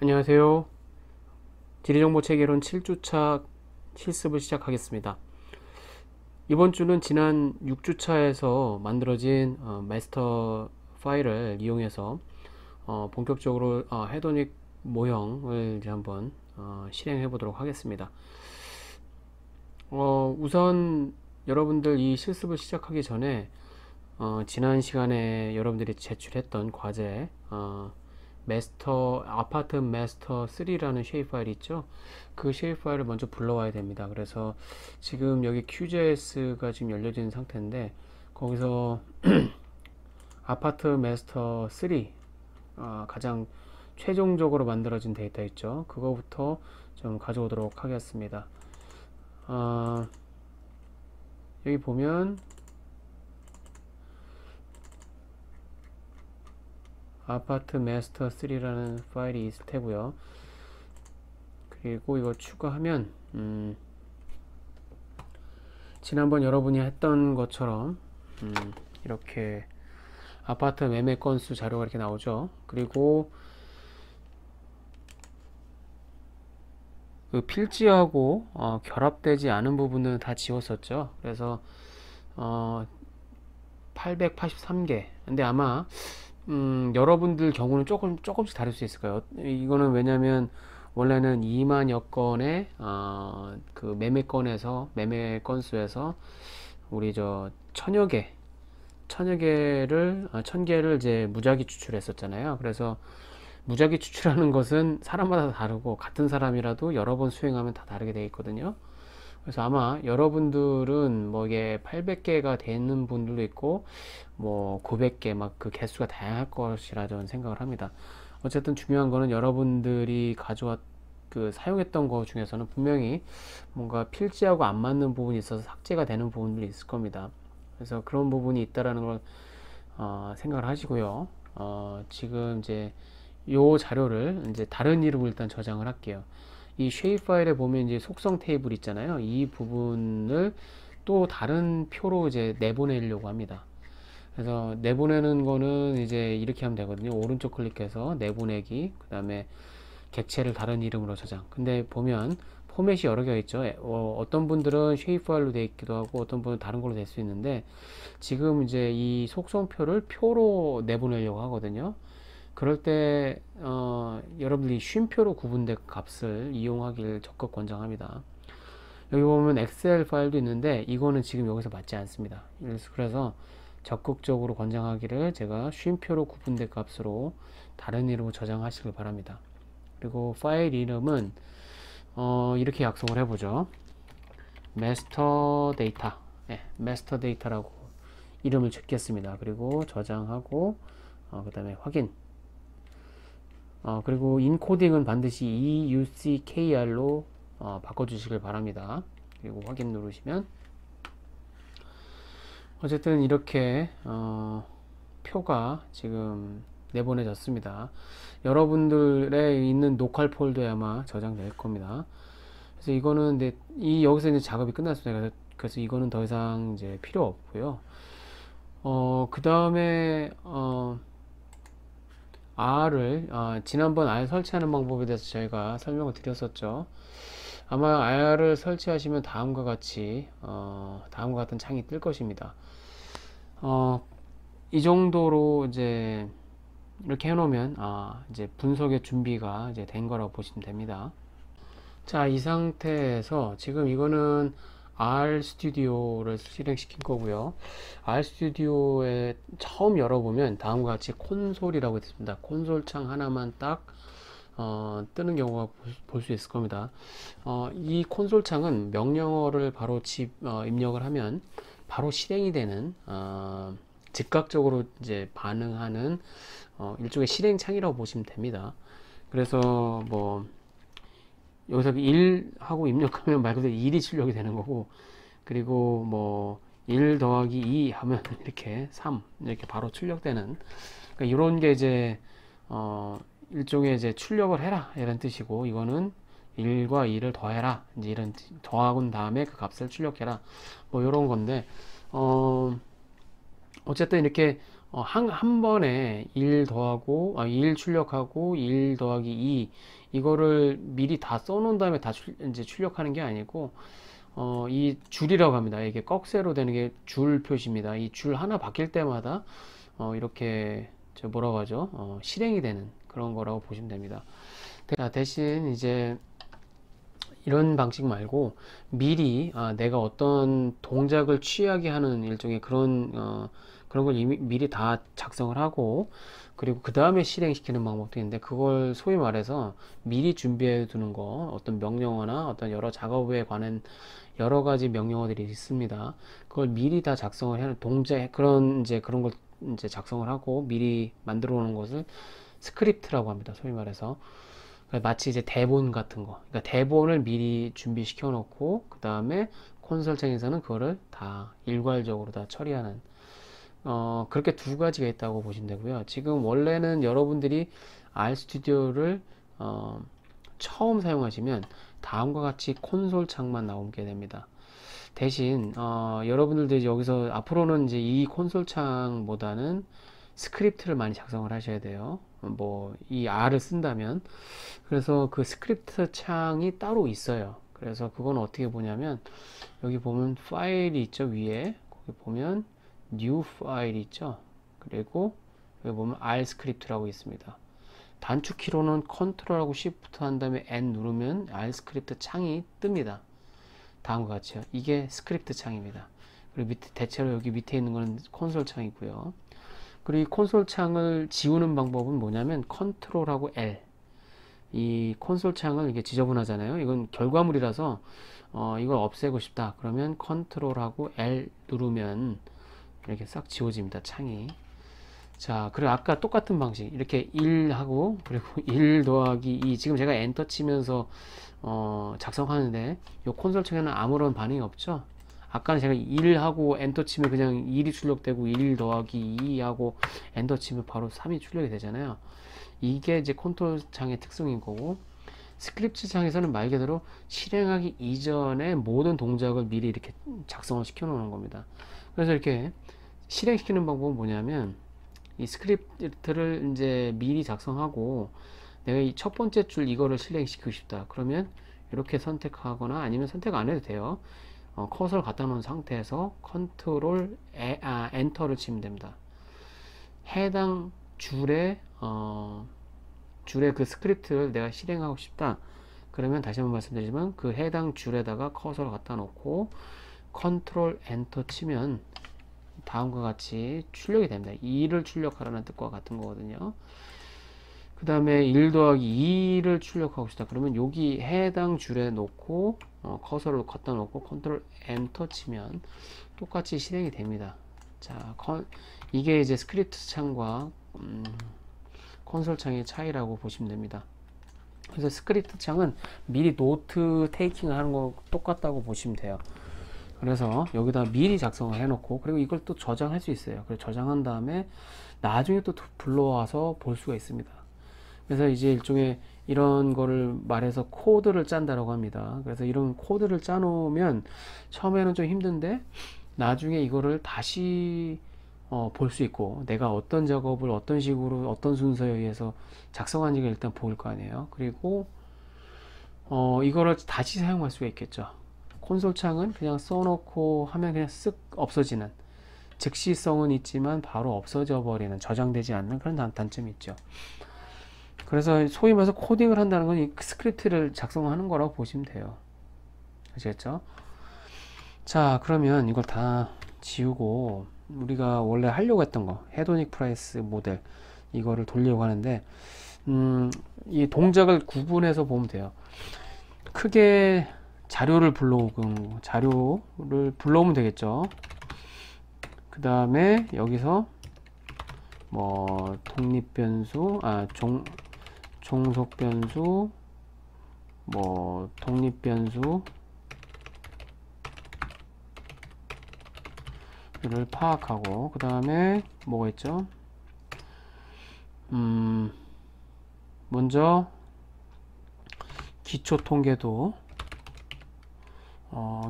안녕하세요. 지리정보체계론 7주차 실습을 시작하겠습니다. 이번 주는 지난 6주차에서 만들어진 마스터 파일을 이용해서 본격적으로 해도닉 모형을 이제 한번 실행해 보도록 하겠습니다. 우선 여러분들 이 실습을 시작하기 전에 지난 시간에 여러분들이 제출했던 과제 아파트 마스터 3라는 쉐입 파일이 있죠. 그 쉐입 파일을 먼저 불러와야 됩니다. 그래서 지금 여기 QGIS가 지금 열려진 상태인데 거기서 아파트 마스터 3 가장 최종적으로 만들어진 데이터 있죠. 그거부터 좀 가져오도록 하겠습니다. 여기 보면 아파트 마스터 3라는 파일이 있을 테고요. 그리고 이거 추가하면 지난번 여러분이 했던 것처럼 이렇게 아파트 매매 건수 자료가 이렇게 나오죠. 그리고 그 필지하고 결합되지 않은 부분은 다 지웠었죠. 그래서 883개. 근데 아마 여러분들 경우는 조금씩 다를 수 있을 거예요. 이거는 왜냐면 원래는 2만여 건의 그 매매 건수에서 우리 저 천여 개를 이제 무작위 추출했었잖아요. 그래서 무작위 추출하는 것은 사람마다 다르고 같은 사람이라도 여러 번 수행하면 다 다르게 되어 있거든요. 그래서 아마 여러분들은 뭐 이게 800개가 되는 분들도 있고 뭐 900개 막 그 개수가 다양할 것이라 저는 생각을 합니다. 어쨌든 중요한 거는 여러분들이 그 사용했던 거 중에서는 분명히 뭔가 필지하고 안 맞는 부분이 있어서 삭제가 되는 부분들이 있을 겁니다. 그래서 그런 부분이 있다라는 걸 생각을 하시고요. 지금 이제 요 자료를 이제 다른 이름으로 일단 저장을 할게요. 이 쉐입 파일에 보면 이제 속성 테이블 있잖아요. 이 부분을 또 다른 표로 이제 내보내려고 합니다. 그래서 내보내는 거는 이제 이렇게 하면 되거든요. 오른쪽 클릭해서 내보내기, 그 다음에 객체를 다른 이름으로 저장. 근데 보면 포맷이 여러 개가 있죠. 어떤 분들은 쉐입 파일로 되어 있기도 하고 어떤 분은 다른 걸로 될 수 있는데 지금 이제 이 속성표를 표로 내보내려고 하거든요. 그럴 때 여러분들이 쉼표로 구분된 값을 이용하기를 적극 권장합니다. 여기 보면 엑셀 파일도 있는데 이거는 지금 여기서 맞지 않습니다. 그래서 적극적으로 권장하기를 제가 쉼표로 구분된 값으로 다른 이름으로 저장하시길 바랍니다. 그리고 파일 이름은 이렇게 약속을 해보죠. 마스터 데이터, 마스터 데이터라고 이름을 짓겠습니다. 그리고 저장하고 그 다음에 확인. 그리고 인코딩은 반드시 EUCKR로 바꿔주시길 바랍니다. 그리고 확인 누르시면 어쨌든 이렇게 표가 지금 내보내졌습니다. 여러분들의 있는 로컬 폴더에 아마 저장될 겁니다. 그래서 이거는 여기서 이제 작업이 끝났습니다. 그래서 이거는 더 이상 이제 필요 없고요. 그 다음에 R을 지난번 R 설치하는 방법에 대해서 저희가 설명을 드렸었죠. 아마 R을 설치하시면 다음과 같은 창이 뜰 것입니다. 이 정도로 이제 이렇게 해놓으면 이제 분석의 준비가 이제 된 거라고 보시면 됩니다. 자, 이 상태에서 지금 이거는 R 스튜디오를 실행시킨 거고요. R 스튜디오에 처음 열어보면 다음과 같이 콘솔이라고 있습니다. 콘솔 창 하나만 딱 뜨는 경우가 볼 수 있을 겁니다. 이 콘솔 창은 명령어를 바로 입력을 하면 바로 실행이 되는 즉각적으로 이제 반응하는 일종의 실행창이라고 보시면 됩니다. 그래서 뭐 여기서 1하고 입력하면 말 그대로 1이 출력이 되는 거고, 그리고 뭐 1 더하기 2 하면 이렇게 3 이렇게 바로 출력되는, 그러니까 이런 게 이제 일종의 이제 출력을 해라 이런 뜻이고, 이거는 1과 2를 더해라 이제 이런 더하고 다음에 그 값을 출력해라 뭐 이런 건데 어쨌든 이렇게 한 번에 1 더하고 1 출력하고 1 더하기 2 이거를 미리 다 써놓은 다음에 다 이제 출력하는 게 아니고 이 줄이라고 합니다. 이게 꺽쇠로 되는 게 줄 표시입니다. 이 줄 하나 바뀔 때마다 이렇게 저 뭐라고 하죠? 실행이 되는 그런 거라고 보시면 됩니다. 자, 대신 이제 이런 방식 말고 미리 내가 어떤 동작을 취하게 하는 일종의 그런 걸 이미 미리 다 작성을 하고 그리고 그 다음에 실행시키는 방법도 있는데 그걸 소위 말해서 미리 준비해 두는 거 어떤 명령어나 어떤 여러 작업에 관한 여러 가지 명령어들이 있습니다. 그걸 미리 다 작성을 해는 동작 그런 걸 이제 작성을 하고 미리 만들어 놓은 것을 스크립트라고 합니다. 소위 말해서 마치 이제 대본 같은 거, 그러니까 대본을 미리 준비시켜 놓고 그 다음에 콘솔창에서는 그거를 다 일괄적으로 다 처리하는 그렇게 두 가지가 있다고 보시면 되고요. 지금 원래는 여러분들이 RStudi오를 처음 사용하시면 다음과 같이 콘솔 창만 나오게 됩니다. 대신 여러분들도 이제 여기서 앞으로는 이제 이 콘솔 창보다는 스크립트를 많이 작성을 하셔야 돼요. 뭐 이 R을 쓴다면 그래서 그 스크립트 창이 따로 있어요. 그래서 그건 어떻게 보냐면 여기 보면 파일이 있죠. 위에 거기 보면 new 파일이 있죠. 그리고 여기 보면 R 스크립트라고 있습니다. 단축키로는 컨트롤하고 쉬프트 한 다음에 N 누르면 R 스크립트 창이 뜹니다. 다음과 같이요. 이게 스크립트 창입니다. 그리고 밑에 대체로 여기 밑에 있는 거는 콘솔 창이고요. 그리고 이 콘솔 창을 지우는 방법은 뭐냐면 컨트롤하고 L. 이 콘솔 창을 이게 지저분하잖아요. 이건 결과물이라서 이걸 없애고 싶다. 그러면 컨트롤하고 L 누르면 이렇게 싹 지워집니다. 창이. 자, 그리고 아까 똑같은 방식 이렇게 1 하고 그리고 1 더하기 2 지금 제가 엔터 치면서 작성하는데 이 콘솔 창에는 아무런 반응이 없죠. 아까는 제가 1 하고 엔터 치면 그냥 1이 출력되고 1 더하기 2 하고 엔터 치면 바로 3이 출력이 되잖아요. 이게 이제 컨트롤 창의 특성인 거고 스크립트 창에서는 말 그대로 실행하기 이전에 모든 동작을 미리 이렇게 작성을 시켜 놓는 겁니다. 그래서 이렇게 실행시키는 방법은 뭐냐면 이 스크립트를 이제 미리 작성하고 내가 이 첫 번째 줄 이거를 실행시키고 싶다. 그러면 이렇게 선택하거나 아니면 선택 안 해도 돼요. 커서를 갖다 놓은 상태에서 컨트롤 엔터를 치면 됩니다. 해당 줄에 그 스크립트를 내가 실행하고 싶다. 그러면 다시 한번 말씀드리지만 그 해당 줄에다가 커서를 갖다 놓고 컨트롤 엔터 치면 다음과 같이 출력이 됩니다. 2를 출력하라는 뜻과 같은 거거든요. 그 다음에 1 더하기 2를 출력하고 싶다. 그러면 여기 해당 줄에 놓고 커서를 갖다 놓고 컨트롤 엔터 치면 똑같이 실행이 됩니다. 자, 이게 이제 스크립트 창과 콘솔 창의 차이라고 보시면 됩니다. 그래서 스크립트 창은 미리 노트 테이킹을 하는 거 똑같다고 보시면 돼요. 그래서 여기다 미리 작성을 해놓고 그리고 이걸 또 저장할 수 있어요. 그래서 저장한 다음에 나중에 또 불러와서 볼 수가 있습니다. 그래서 이제 일종의 이런 거를 말해서 코드를 짠다라고 합니다. 그래서 이런 코드를 짜놓으면 처음에는 좀 힘든데 나중에 이거를 다시 볼 수 있고 내가 어떤 작업을 어떤 식으로 어떤 순서에 의해서 작성한지가 일단 보일 거 아니에요. 그리고 이거를 다시 사용할 수가 있겠죠. 콘솔 창은 그냥 써놓고 하면 그냥 쓱 없어지는 즉시성은 있지만 바로 없어져 버리는 저장되지 않는 그런 단점이 있죠. 그래서 소위 말해서 코딩을 한다는 건 이 스크립트를 작성하는 거라고 보시면 돼요. 아시겠죠? 자, 그러면 이걸 다 지우고 우리가 원래 하려고 했던 거 헤도닉 프라이스 모델 이거를 돌리려고 하는데 이 동작을 구분해서 보면 돼요. 크게 자료를 불러오면 되겠죠. 그 다음에 여기서 뭐 독립변수 종속변수 뭐 독립변수 를 파악하고 그 다음에 뭐가 있죠? 먼저 기초 통계도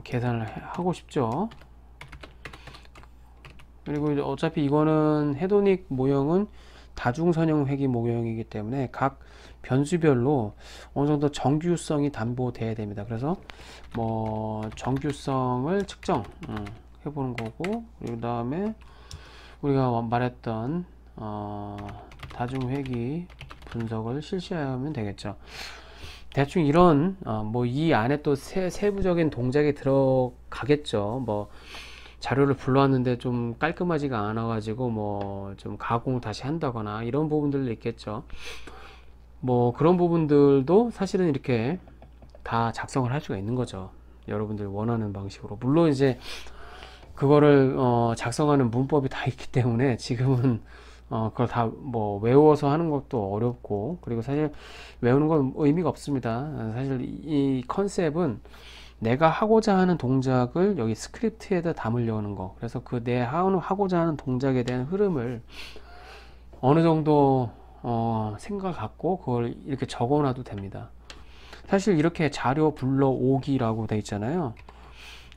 계산을 하고 싶죠. 그리고 이제 어차피 이거는 헤도닉 모형은 다중선형 회귀 모형이기 때문에 각 변수별로 어느 정도 정규성이 담보돼야 됩니다. 그래서 뭐 정규성을 측정 해보는 거고, 그리고 다음에 우리가 말했던 다중회귀 분석을 실시하면 되겠죠. 대충 이런 뭐 이 안에 또 세부적인 동작이 들어가겠죠. 뭐 자료를 불러왔는데 좀 깔끔하지가 않아 가지고 뭐 좀 가공 다시 한다거나 이런 부분들도 있겠죠. 뭐 그런 부분들도 사실은 이렇게 다 작성을 할 수가 있는 거죠. 여러분들 원하는 방식으로. 물론 이제 그거를 작성하는 문법이 다 있기 때문에 지금은 그걸 다 뭐 외워서 하는 것도 어렵고, 그리고 사실 외우는 건 의미가 없습니다. 사실 이 컨셉은 내가 하고자 하는 동작을 여기 스크립트에다 담으려는 거. 그래서 그 내 하고자 하는 동작에 대한 흐름을 어느 정도 생각을 갖고 그걸 이렇게 적어놔도 됩니다. 사실 이렇게 자료 불러오기라고 돼 있잖아요.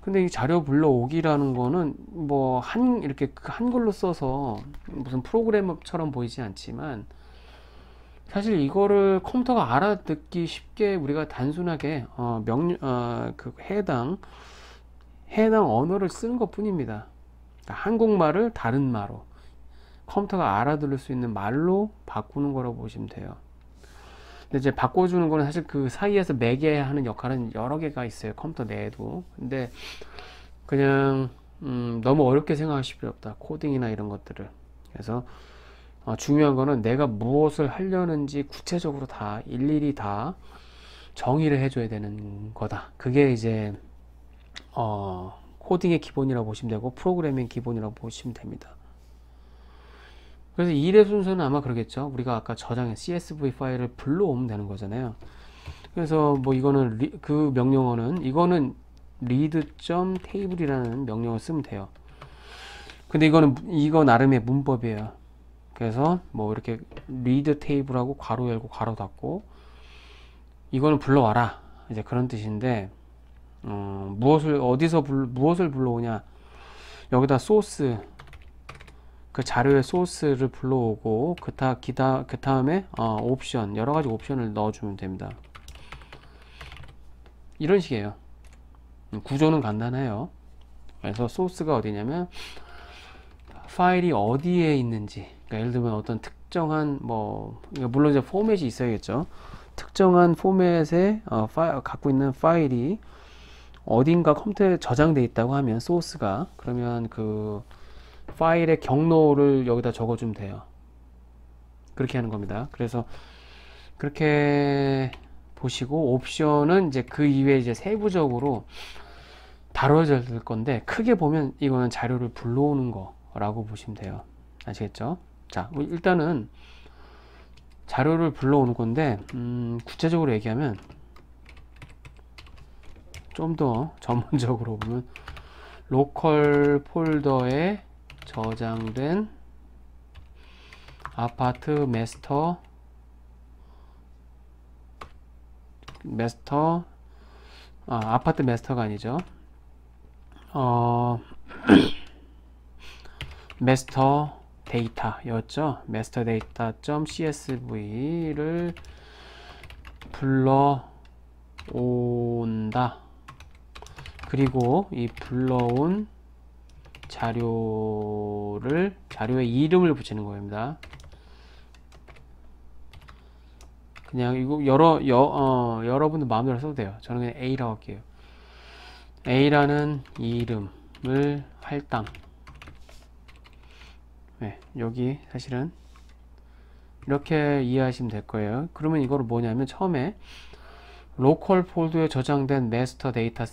근데 이 자료 불러오기라는 거는 뭐 이렇게 한글로 써서 무슨 프로그램처럼 보이지 않지만, 사실 이거를 컴퓨터가 알아듣기 쉽게 우리가 단순하게 그 해당 언어를 쓰는 것 뿐입니다. 그러니까 한국말을 다른 말로 컴퓨터가 알아들을 수 있는 말로 바꾸는 거라고 보시면 돼요. 근데 이제 바꿔주는 거는 사실 그 사이에서 매개하는 역할은 여러 개가 있어요, 컴퓨터 내에도. 근데 그냥 너무 어렵게 생각하실 필요 없다, 코딩이나 이런 것들을. 그래서 중요한 거는 내가 무엇을 하려는지 구체적으로 다 일일이 다 정의를 해줘야 되는 거다. 그게 이제 코딩의 기본이라고 보시면 되고 프로그래밍 기본이라고 보시면 됩니다. 그래서 이 일의 순서는 아마 그러겠죠. 우리가 아까 저장한 CSV 파일을 불러오면 되는 거잖아요. 그래서 뭐 이거는 그 명령어는 이거는 read.table이라는 명령을 쓰면 돼요. 근데 이거 나름의 문법이에요. 그래서 뭐 이렇게 read table하고 괄호 열고 괄호 닫고 이거는 불러와라, 이제 그런 뜻인데, 무엇을 불러오냐, 여기다 소스, 그 자료의 소스를 불러오고 그 다음에 옵션, 여러 가지 옵션을 넣어주면 됩니다. 이런 식이에요. 구조는 간단해요. 그래서 소스가 어디냐면 파일이 어디에 있는지, 그러니까 예를 들면 어떤 특정한 물론 이제 포맷이 있어야겠죠. 특정한 포맷에 갖고 있는 파일이 어딘가 컴퓨터에 저장돼 있다고 하면 소스가, 그러면 그 파일의 경로를 여기다 적어주면 돼요. 그렇게 하는 겁니다. 그래서 그렇게 보시고, 옵션은 이제 그 이외에 이제 세부적으로 다뤄질 건데, 크게 보면 이거는 자료를 불러오는 거라고 보시면 돼요. 아시겠죠? 자, 일단은 자료를 불러오는 건데, 구체적으로 얘기하면 좀 더 전문적으로 보면 로컬 폴더에 저장된 아파트 아파트 마스터가 아니죠. 마스터 데이터였죠. 마스터 데이터.csv를 불러온다. 그리고 이 불러온 자료의 이름을 붙이는 겁니다. 그냥 이거 여러분들 마음대로 써도 돼요. 저는 그냥 A라고 할게요. A라는 이름을 할당. 네, 여기 사실은 이렇게 이해하시면 될 거예요. 그러면 이거를 뭐냐면 처음에 로컬 폴더에 저장된 마스터 데이터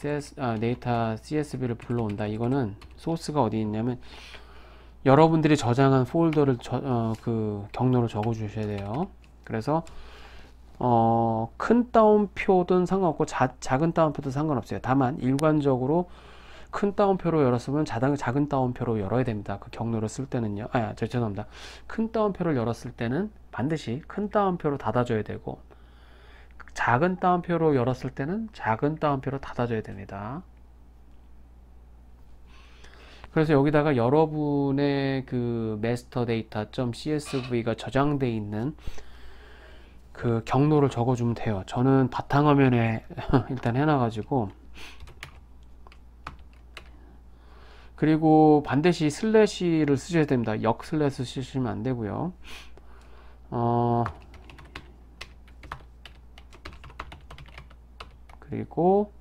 CSV를 불러온다. 이거는 소스가 어디 있냐면 여러분들이 저장한 폴더를 그 경로로 적어 주셔야 돼요. 그래서 큰 따옴표든 상관없고 작은 따옴표도 상관없어요. 다만 일관적으로 큰 따옴표로 열었으면 작은 따옴표로 열어야 됩니다. 그 경로를 쓸 때는요. 죄송합니다. 큰 따옴표를 열었을 때는 반드시 큰 따옴표로 닫아줘야 되고, 작은 따옴표로 열었을 때는 작은 따옴표로 닫아줘야 됩니다. 그래서 여기다가 여러분의 그 master data.csv가 저장되어 있는 그 경로를 적어주면 돼요. 저는 바탕화면에 일단 해놔가지고, 그리고 반드시 슬래시를 쓰셔야 됩니다. 역 슬래시 쓰시면 안 되고요. 그리고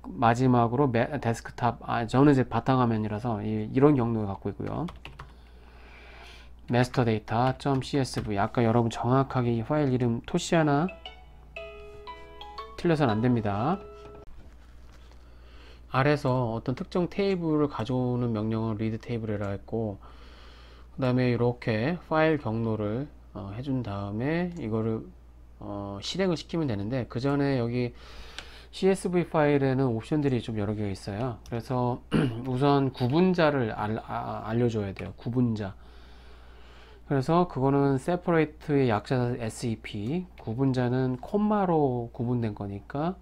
마지막으로 데스크탑, 저는 이제 바탕화면이라서 이런 경로를 갖고 있고요. metadata.csv. 아까 여러분 정확하게 이 파일 이름 토시 하나 틀려서는 안 됩니다. 아래서 어떤 특정 테이블을 가져오는 명령은 read 테이블이라 했고, 그 다음에 이렇게 파일 경로를 해준 다음에 이거를 실행을 시키면 되는데, 그 전에 여기 CSV 파일에는 옵션들이 좀 여러 개가 있어요. 그래서 우선 구분자를 알려줘야 돼요. 구분자. 그래서 그거는 separate의 약자 SEP, 구분자는 콤마로 구분된 거니까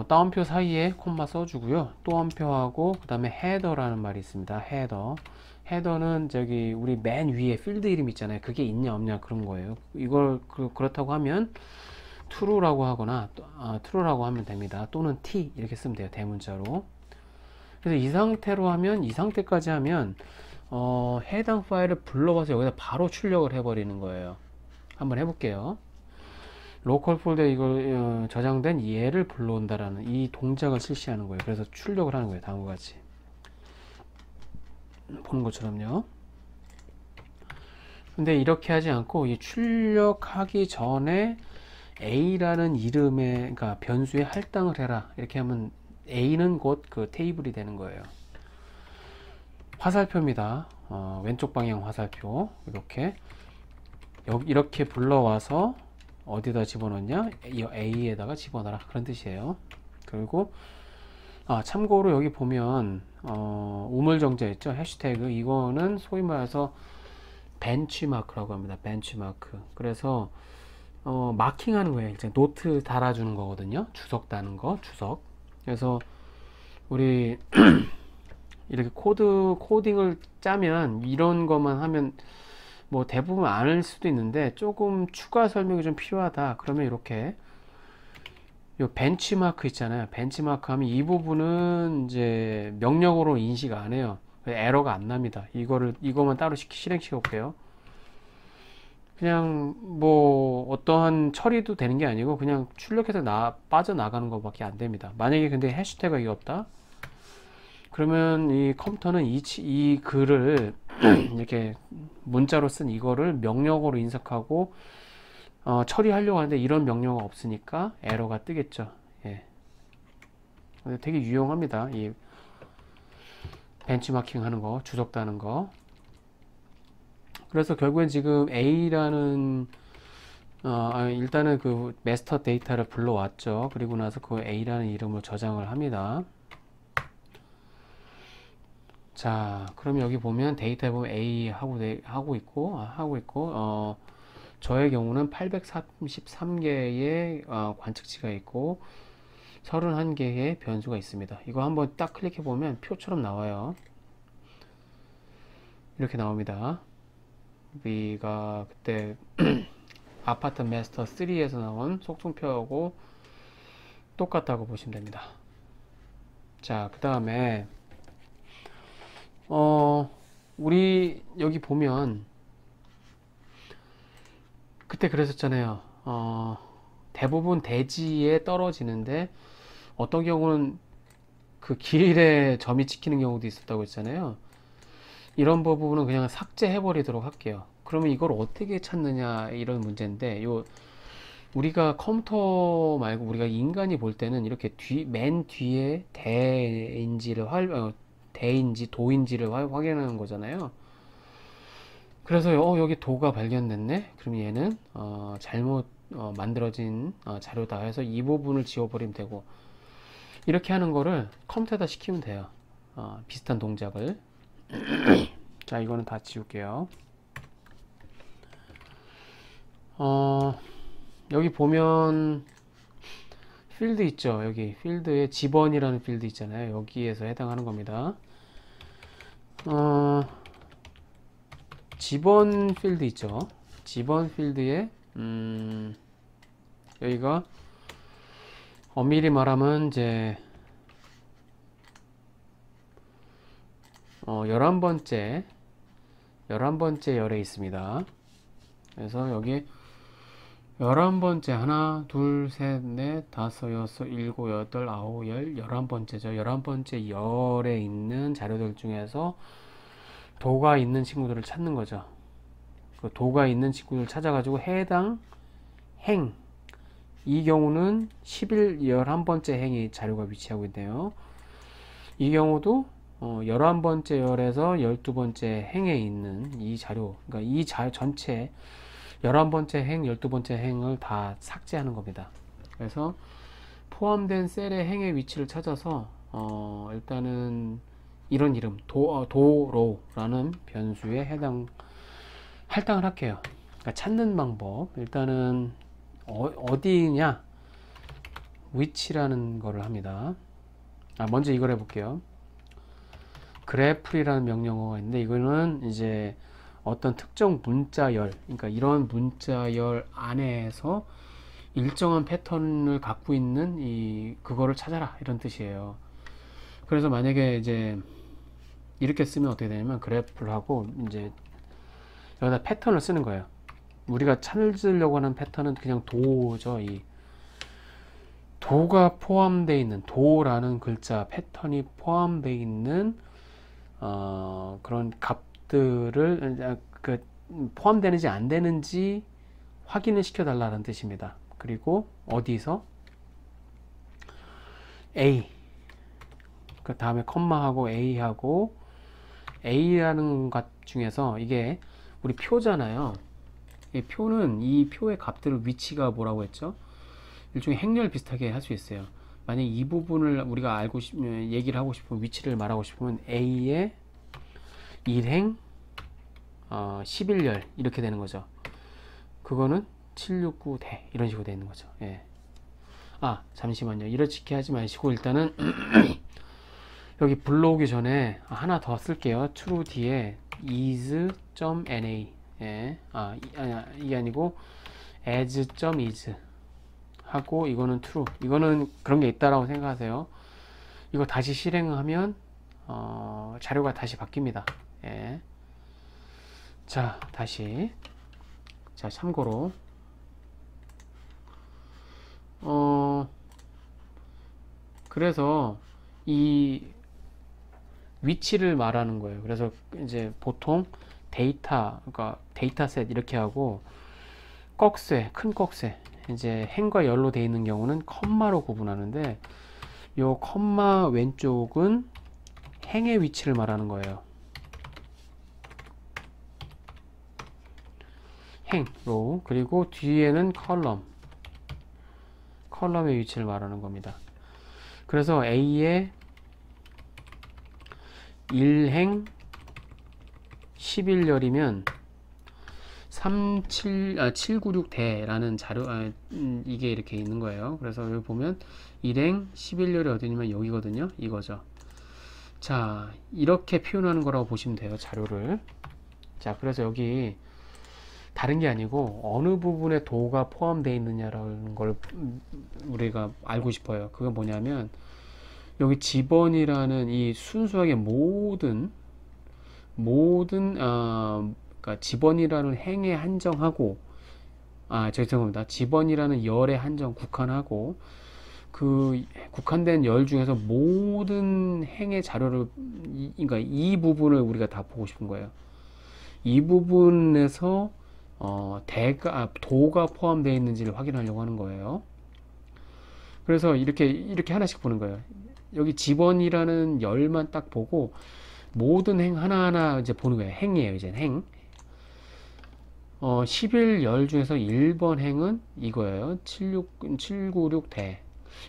따옴표 사이에 콤마 써주고요. 또 한 표하고 그 다음에 헤더라는 말이 있습니다. 헤더는 저기 우리 맨 위에 필드 이름 있잖아요. 그게 있냐 없냐 그런 거예요. 이걸 그렇다고 하면 true라고 하거나 true라고 하면 됩니다. 또는 t 이렇게 쓰면 돼요. 대문자로. 그래서 이 상태로 하면, 이 상태까지 하면 해당 파일을 불러와서 여기다 바로 출력을 해버리는 거예요. 한번 해볼게요. 로컬 폴더에 이걸 저장된 얘를 불러온다라는 이 동작을 실시하는 거예요. 그래서 출력을 하는 거예요. 다음과 같이 보는 것처럼요. 근데 이렇게 하지 않고 이 출력하기 전에 A라는 이름의, 그러니까 변수에 할당을 해라 이렇게 하면 A는 곧 그 테이블이 되는 거예요. 화살표입니다. 왼쪽 방향 화살표. 이렇게 불러와서 어디다 집어넣냐? 이 A에다가 집어넣어라 그런 뜻이에요. 그리고 참고로 여기 보면 우물정자 있죠? 해시태그, 이거는 소위 말해서 벤치마크라고 합니다. 벤치마크. 그래서 마킹하는 거예요. 이제 노트 달아주는 거거든요. 주석 다는 거, 주석. 그래서 우리 이렇게 코딩을 짜면 이런 것만 하면 뭐 대부분 안 할 수도 있는데, 조금 추가 설명이 좀 필요하다 그러면 이렇게 요 벤치마크 있잖아요. 벤치마크 하면 이 부분은 이제 명령어로 인식 안 해요. 에러가 안 납니다. 이거만 따로 실행시켜 볼게요. 그냥 뭐 어떠한 처리도 되는 게 아니고 그냥 출력해서 빠져나가는 것밖에 안 됩니다. 만약에 근데 해시태그가 이게 없다 그러면 이 컴퓨터는 이 글을 이렇게 문자로 쓴 이거를 명령어로 인식하고 처리하려고 하는데 이런 명령어가 없으니까 에러가 뜨겠죠. 예. 되게 유용합니다. 이 벤치마킹 하는 거, 주석 다는 거. 그래서 결국엔 지금 A라는 일단은 그 마스터 데이터를 불러왔죠. 그리고 나서 그 A라는 이름을 저장을 합니다. 자, 그럼 여기 보면 데이터에 보면 A 하고 있고 저의 경우는 833개의 관측치가 있고 31개의 변수가 있습니다. 이거 한번 딱 클릭해 보면 표처럼 나와요. 이렇게 나옵니다. 우리가 그때 아파트 마스터 3에서 나온 속성표하고 똑같다고 보시면 됩니다. 자, 그 다음에 우리 여기 보면 그때 그랬었잖아요. 대부분 대지에 떨어지는데 어떤 경우는 그 길에 점이 찍히는 경우도 있었다고 했잖아요. 이런 부분은 그냥 삭제해 버리도록 할게요. 그러면 이걸 어떻게 찾느냐 이런 문제인데, 우리가 컴퓨터 말고 우리가 인간이 볼 때는 이렇게 맨 뒤에 대인지 도인지를 확인하는 거잖아요. 그래서 여기 도가 발견됐네. 그럼 얘는 잘못 만들어진 자료다 해서 이 부분을 지워버리면 되고, 이렇게 하는 거를 컴퓨터에다 시키면 돼요. 비슷한 동작을. 자, 이거는 다 지울게요. 여기 보면 필드 있죠. 여기 필드에 집원이라는 필드 있잖아요. 여기에서 해당하는 겁니다. 어, 지번 필드 있죠. 지번 필드에 여기가 엄밀히 말하면 이제 11번째 열에 있습니다. 그래서 여기 11번째 하나 둘셋넷 다섯 여섯 일곱 여덟 아홉 열 11번째죠. 11번째 열에 있는 자료들 중에서 도가 있는 친구들을 찾는 거죠. 그 도가 있는 친구들을 찾아가지고 해당 행, 이 경우는 11번째 행이 자료가 위치하고 있네요. 이 경우도 11번째 열에서 12번째 행에 있는 이 자료, 그러니까 이 전체 11번째 행, 12번째 행을 다 삭제하는 겁니다. 그래서 포함된 셀의 행의 위치를 찾아서 일단은 이런 이름 도로라는 변수에 할당을 할게요. 그러니까 찾는 방법, 일단은 어디냐 위치라는 거를 합니다. 먼저 이걸 해볼게요. grephl이라는 명령어가 있는데, 이거는 이제 어떤 특정 문자열, 그러니까 이런 문자열 안에서 일정한 패턴을 갖고 있는 그거를 찾아라, 이런 뜻이에요. 그래서 만약에 이제 이렇게 쓰면 어떻게 되냐면, grephl하고 이제 여기다 패턴을 쓰는 거예요. 우리가 찾으려고 하는 패턴은 그냥 도죠. 이 도가 포함되어 있는, 도라는 글자 패턴이 포함되어 있는 그런 값들을 포함되는지 안 되는지 확인을 시켜 달라는 뜻입니다. 그리고 어디서 A, 그 다음에 컴마하고 A하고, A라는 것 중에서 이게 우리 표잖아요. 이 표는 이 표의 값들을 위치가 뭐라고 했죠? 일종의 행렬 비슷하게 할 수 있어요. 만약 이 부분을 우리가 얘기를 하고 싶으면, 위치를 말하고 싶으면 A의 1행 11열 이렇게 되는 거죠. 그거는 769대 이런 식으로 되는 거죠. 예. 잠시만요. 이렇게 하지 마시고 일단은 여기 불러오기 전에 하나 더 쓸게요. true 뒤에 is.na, 예. 이게 아니고 as.is 하고, 이거는 true. 이거는 그런 게 있다라고 생각하세요. 이거 다시 실행하면 자료가 다시 바뀝니다. 예. 자, 다시. 자, 참고로 그래서 이 위치를 말하는 거예요. 그래서 이제 보통 그러니까 데이터셋 이렇게 하고, 꺽쇠, 큰 꺽쇠, 이제 행과 열로 되어 있는 경우는 컴마로 구분하는데, 요 컴마 왼쪽은 행의 위치를 말하는 거예요. 행, 로우, 그리고 뒤에는 컬럼의 위치를 말하는 겁니다. 그래서 A의 1행 11열이면 796대라는 자료, 이게 이렇게 있는 거예요. 그래서 여기 보면 1행 11열이 어디냐면 여기거든요. 이거죠. 자, 이렇게 표현하는 거라고 보시면 돼요, 자료를. 자, 그래서 여기 다른 게 아니고 어느 부분에 도가 포함되어 있느냐라는 걸 우리가 알고 싶어요. 그건 뭐냐면, 여기 지번이라는 이 순수하게 그러니까 지번이라는 행에 한정하고, 죄송합니다. 지번이라는 열에 국한하고, 그 국한된 열 중에서 모든 행의 자료를, 그러니까 이 부분을 우리가 다 보고 싶은 거예요. 이 부분에서 도가 포함되어 있는지를 확인하려고 하는 거예요. 그래서 이렇게 하나씩 보는 거예요. 여기 지번이라는 열만 딱 보고 모든 행 하나하나 이제 보는 거예요. 행이에요, 이제 행. 11열 중에서 1번 행은 이거예요. 796대.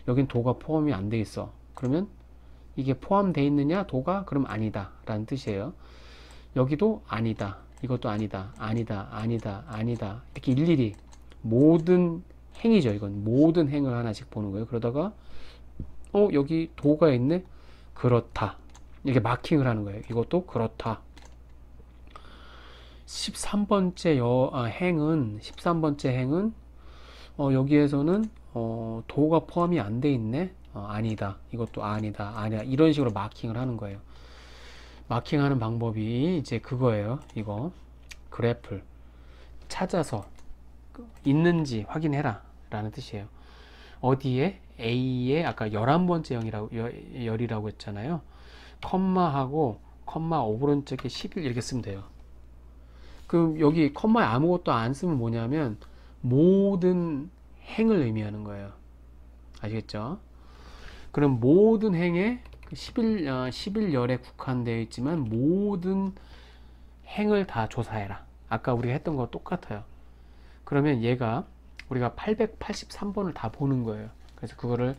여긴 도가 포함이 안 돼 있어. 그러면 이게 포함되어 있느냐, 도가? 그럼 아니다 라는 뜻이에요. 여기도 아니다, 이것도 아니다, 아니다, 아니다, 아니다, 이렇게 일일이 모든 행이죠. 이건 모든 행을 하나씩 보는 거예요. 그러다가 여기 도가 있네? 그렇다. 이게 마킹을 하는 거예요. 이것도 그렇다. 13번째 행은 13번째 행은 여기에서는 도가 포함이 안 돼 있네. 아니다. 이것도 아니다. 아니야. 이런 식으로 마킹을 하는 거예요. 마킹하는 방법이 이제 그거예요. 이거 그래플 찾아서 있는지 확인해라 라는 뜻이에요. 어디에? A에 아까 11번째 열이라고 했잖아요. 컴마하고 컴마 오른쪽에 11 이렇게 쓰면 돼요. 그럼 여기 컴마에 아무것도 안 쓰면 뭐냐면 모든 행을 의미하는 거예요. 아시겠죠? 그럼 모든 행에 11열에 국한되어 있지만 모든 행을 다 조사해라. 아까 우리가 했던 거 똑같아요. 그러면 얘가 우리가 883번을 다 보는 거예요. 그래서 그거를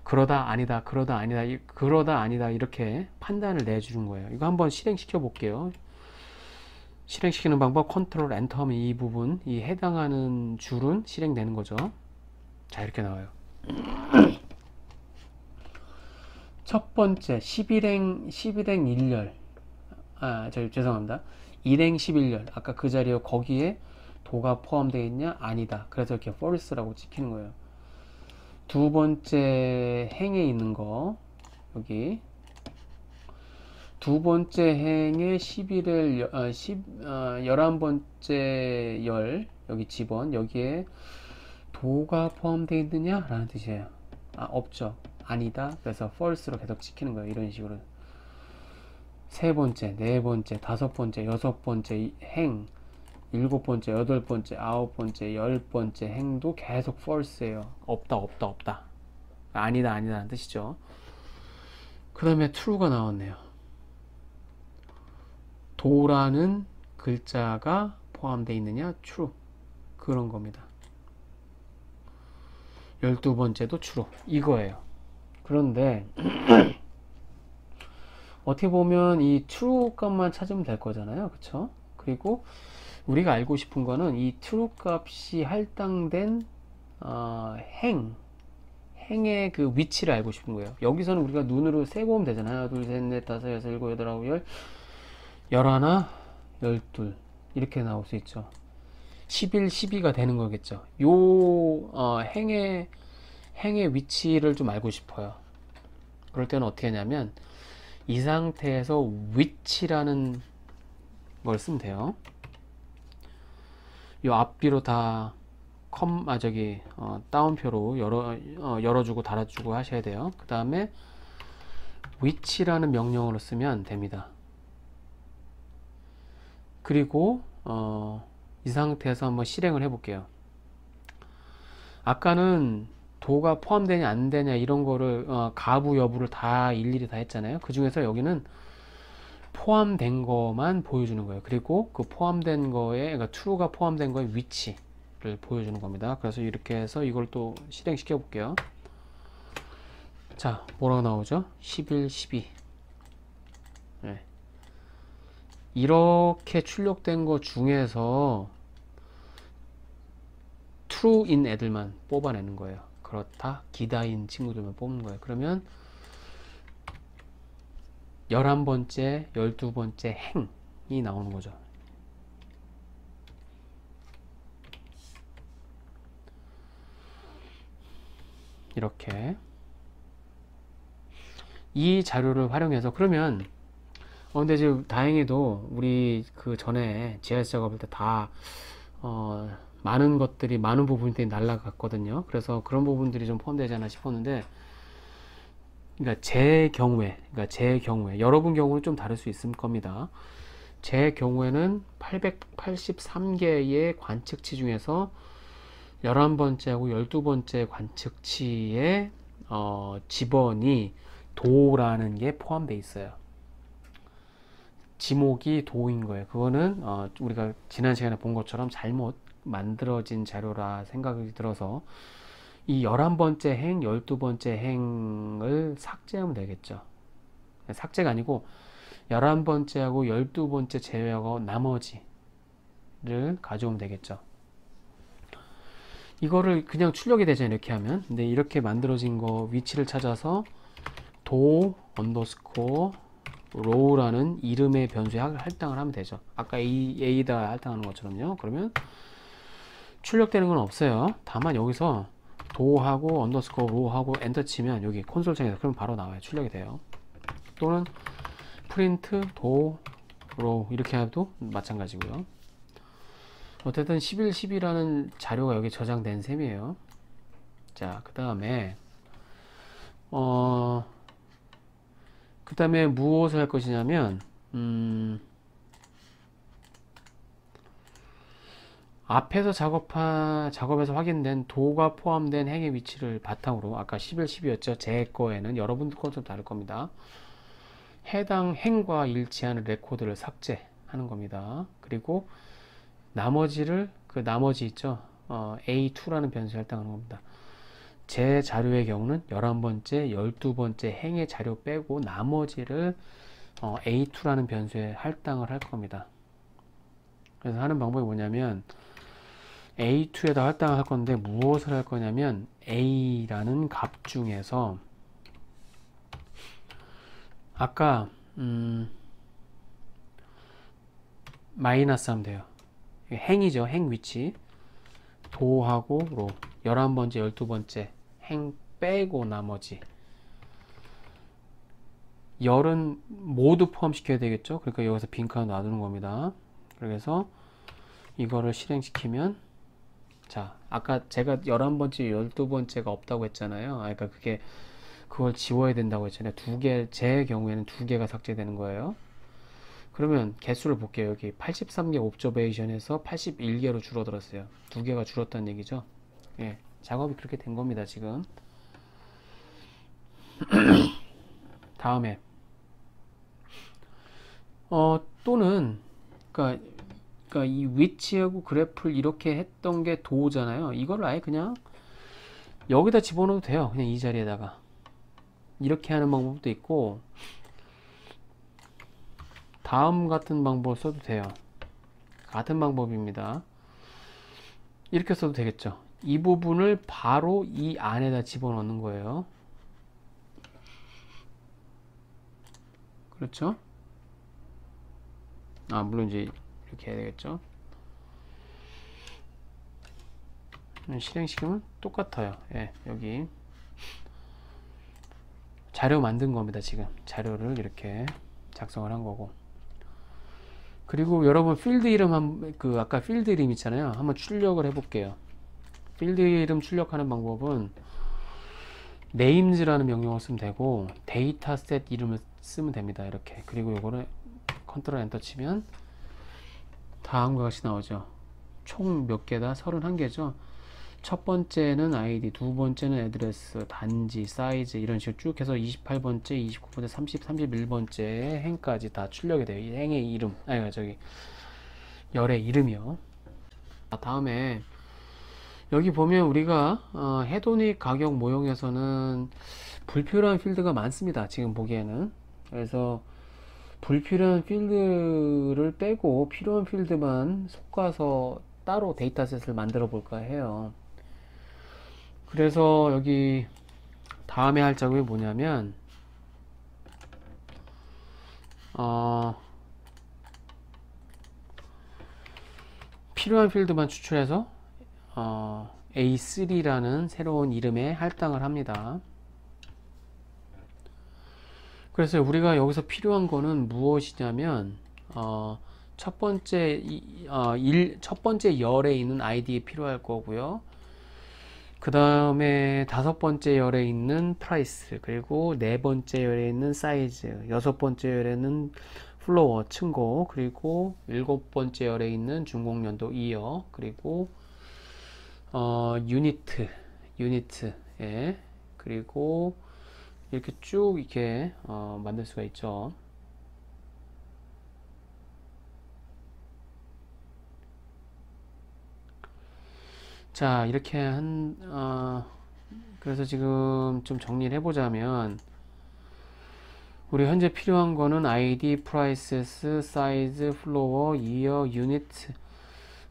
그러다 아니다 그러다 아니다 그러다 아니다 이렇게 판단을 내주는 거예요. 이거 한번 실행시켜 볼게요. 실행시키는 방법 컨트롤 엔터 하면 이 부분 이 해당하는 줄은 실행되는 거죠. 자 이렇게 나와요. 첫 번째 11행 1열 죄송합니다. 1행 11열 아까 그 자리에 거기에 도가 포함되어 있냐? 아니다. 그래서 이렇게 false라고 찍히는 거예요. 두 번째 행에 있는 거 여기 두 번째 행에 11번째 열 여기 집원 여기에 도가 포함되어 있느냐? 라는 뜻이에요. 없죠. 아니다. 그래서 false로 계속 찍히는 거예요. 이런 식으로 세 번째, 네 번째, 다섯 번째, 여섯 번째 행 일곱 번째, 여덟 번째, 아홉 번째, 열 번째 행도 계속 false예요. 없다. 아니다 라는 뜻이죠. 그 다음에 true가 나왔네요. 도라는 글자가 포함되어 있느냐? true. 그런 겁니다. 12번째도 true. 이거예요. 그런데 어떻게 보면 이 true 값만 찾으면 될 거잖아요. 그쵸? 그리고 우리가 알고 싶은 거는 이 true 값이 할당된 행의 그 위치를 알고 싶은 거예요. 여기서는 우리가 눈으로 세보면 되잖아요. 하나, 둘, 셋, 넷, 다섯, 여섯, 일곱, 여덟, 아홉, 열, 열하나, 열둘 이렇게 나올 수 있죠. 11, 12가 되는 거겠죠. 요 행의 위치를 좀 알고 싶어요. 그럴 때는 어떻게 하냐면 이 상태에서 위치라는 걸 쓰면 돼요. 요 앞뒤로 다 다운표로 열어주고 닫아주고 하셔야 돼요. 그 다음에 위치라는 명령어로 쓰면 됩니다. 그리고 이 상태에서 한번 실행을 해 볼게요. 아까는 도가 포함되냐 안 되냐 이런 거를 가부 여부를 다 일일이 다 했잖아요. 그 중에서 여기는 포함된 거만 보여주는 거예요. 그리고 그 포함된 거에 그러니까 true가 포함된 거에 위치를 보여주는 겁니다. 그래서 이렇게 해서 이걸 또 실행시켜 볼게요. 자 뭐라고 나오죠? 11, 12 네. 이렇게 출력된 거 중에서 true인 애들만 뽑아내는 거예요. 그렇다 기다인 친구들만 뽑는 거예요. 그러면 11번째 12번째 행이 나오는 거죠. 이렇게 이 자료를 활용해서 그러면 근데 지금 다행히도 우리 그 전에 GIS 작업할 때 다 많은 부분들이 날라갔거든요. 그래서 그런 부분들이 좀 포함되지 않나 싶었는데 그러니까 제 경우에 여러분 경우는 좀 다를 수 있을 겁니다. 제 경우에는 883개의 관측치 중에서 11번째하고 12번째 관측치의 지번이 도라는 게 포함되어 있어요. 지목이 도인 거예요. 그거는 우리가 지난 시간에 본 것처럼 잘못 만들어진 자료라 생각이 들어서 이 11번째 행, 12번째 행을 삭제하면 되겠죠. 삭제가 아니고 11번째하고 12번째 제외하고 나머지를 가져오면 되겠죠. 이거를 그냥 출력이 되잖아요. 이렇게 하면. 근데 이렇게 만들어진 거 위치를 찾아서 도 언더스코어 row라는 이름의 변수에 할당을 하면 되죠. 아까 A에다 할당하는 것처럼요. 그러면 출력되는 건 없어요. 다만 여기서 도하고 언더스코어 row하고 엔터 치면 여기 콘솔 창에서 그럼 바로 나와요. 출력이 돼요. 또는 프린트 도 row 이렇게 해도 마찬가지고요. 어쨌든 1110이라는 자료가 여기 저장된 셈이에요. 자, 그 다음에 무엇을 할 것이냐면 앞에서 작업에서 확인된 도가 포함된 행의 위치를 바탕으로 아까 1110이었죠. 제 거에는 여러분들 건 좀 다를 겁니다. 해당 행과 일치하는 레코드를 삭제하는 겁니다. 그리고 나머지를 그 나머지 있죠. A2라는 변수에 할당하는 겁니다. 제 자료의 경우는 11번째, 12번째 행의 자료 빼고 나머지를 A2라는 변수에 할당을 할 겁니다. 그래서 하는 방법이 뭐냐면 A2에다 할당을 할 건데 무엇을 할 거냐면 A라는 값 중에서 아까 마이너스 하면 돼요. 행이죠. 행 위치 도하고 로 11번째 12번째 행 빼고 나머지 열은 모두 포함시켜야 되겠죠. 그러니까 여기서 빈칸 놔두는 겁니다. 그래서 이거를 실행시키면 자, 아까 제가 11번째 12번째가 없다고 했잖아요. 그러니까 그걸 지워야 된다고 했잖아요. 제 경우에는 2개가 삭제되는 거예요. 그러면 개수를 볼게요. 여기 83개 옵저베이션에서 81개로 줄어들었어요. 2개가 줄었다는 얘기죠. 예, 작업이 그렇게 된 겁니다. 지금 다음에 또는 그러니까 이 위치하고 그래프를 이렇게 했던 게 도잖아요. 이걸 아예 그냥 여기다 집어넣어도 돼요. 그냥 이 자리에다가 이렇게 하는 방법도 있고 다음 같은 방법을 써도 돼요. 같은 방법입니다. 이렇게 써도 되겠죠. 이 부분을 바로 이 안에다 집어넣는 거예요. 그렇죠? 물론 이제 이렇게 해야 되겠죠. 실행시키면 똑같아요. 예, 여기 자료 만든 겁니다. 지금 자료를 이렇게 작성을 한 거고. 그리고 여러분 필드 이름 아까 필드 이름 있잖아요. 한번 출력을 해볼게요. 필드 이름 출력하는 방법은 names라는 명령을 쓰면 되고 데이터셋 이름을 쓰면 됩니다. 이렇게. 그리고 요거를 컨트롤 엔터 치면 다음과 같이 나오죠. 총 몇 개다? 31개죠. 첫 번째는 아이디, 두 번째는 애드레스, 단지, 사이즈 이런 식으로 쭉 해서 28번째, 29번째, 30, 31번째 행까지 다 출력이 돼요. 이 행의 이름, 열의 이름이요. 다음에 여기 보면 우리가 헤도닉 가격 모형에서는 불필요한 필드가 많습니다. 지금 보기에는. 그래서 불필요한 필드를 빼고 필요한 필드만 솎아서 따로 데이터셋을 만들어 볼까 해요. 그래서 여기 다음에 할 작업이 뭐냐면 필요한 필드만 추출해서 A3라는 새로운 이름에 할당을 합니다. 그래서 우리가 여기서 필요한 거는 무엇이냐면 첫 번째 열에 있는 아이디에 필요할 거고요. 그 다음에 5번째 열에 있는 프라이스, 그리고 4번째 열에 있는 사이즈, 6번째 열에는 플로어, 층고, 그리고 7번째 열에 있는 준공연도 이어, 그리고 유니트, 예, 그리고 이렇게 쭉 이렇게 만들 수가 있죠. 자, 이렇게 그래서 지금 좀 정리를 해보자면 우리 현재 필요한 거는 ID, 프라이세스, 사이즈, 플로어, 이어, 유닛,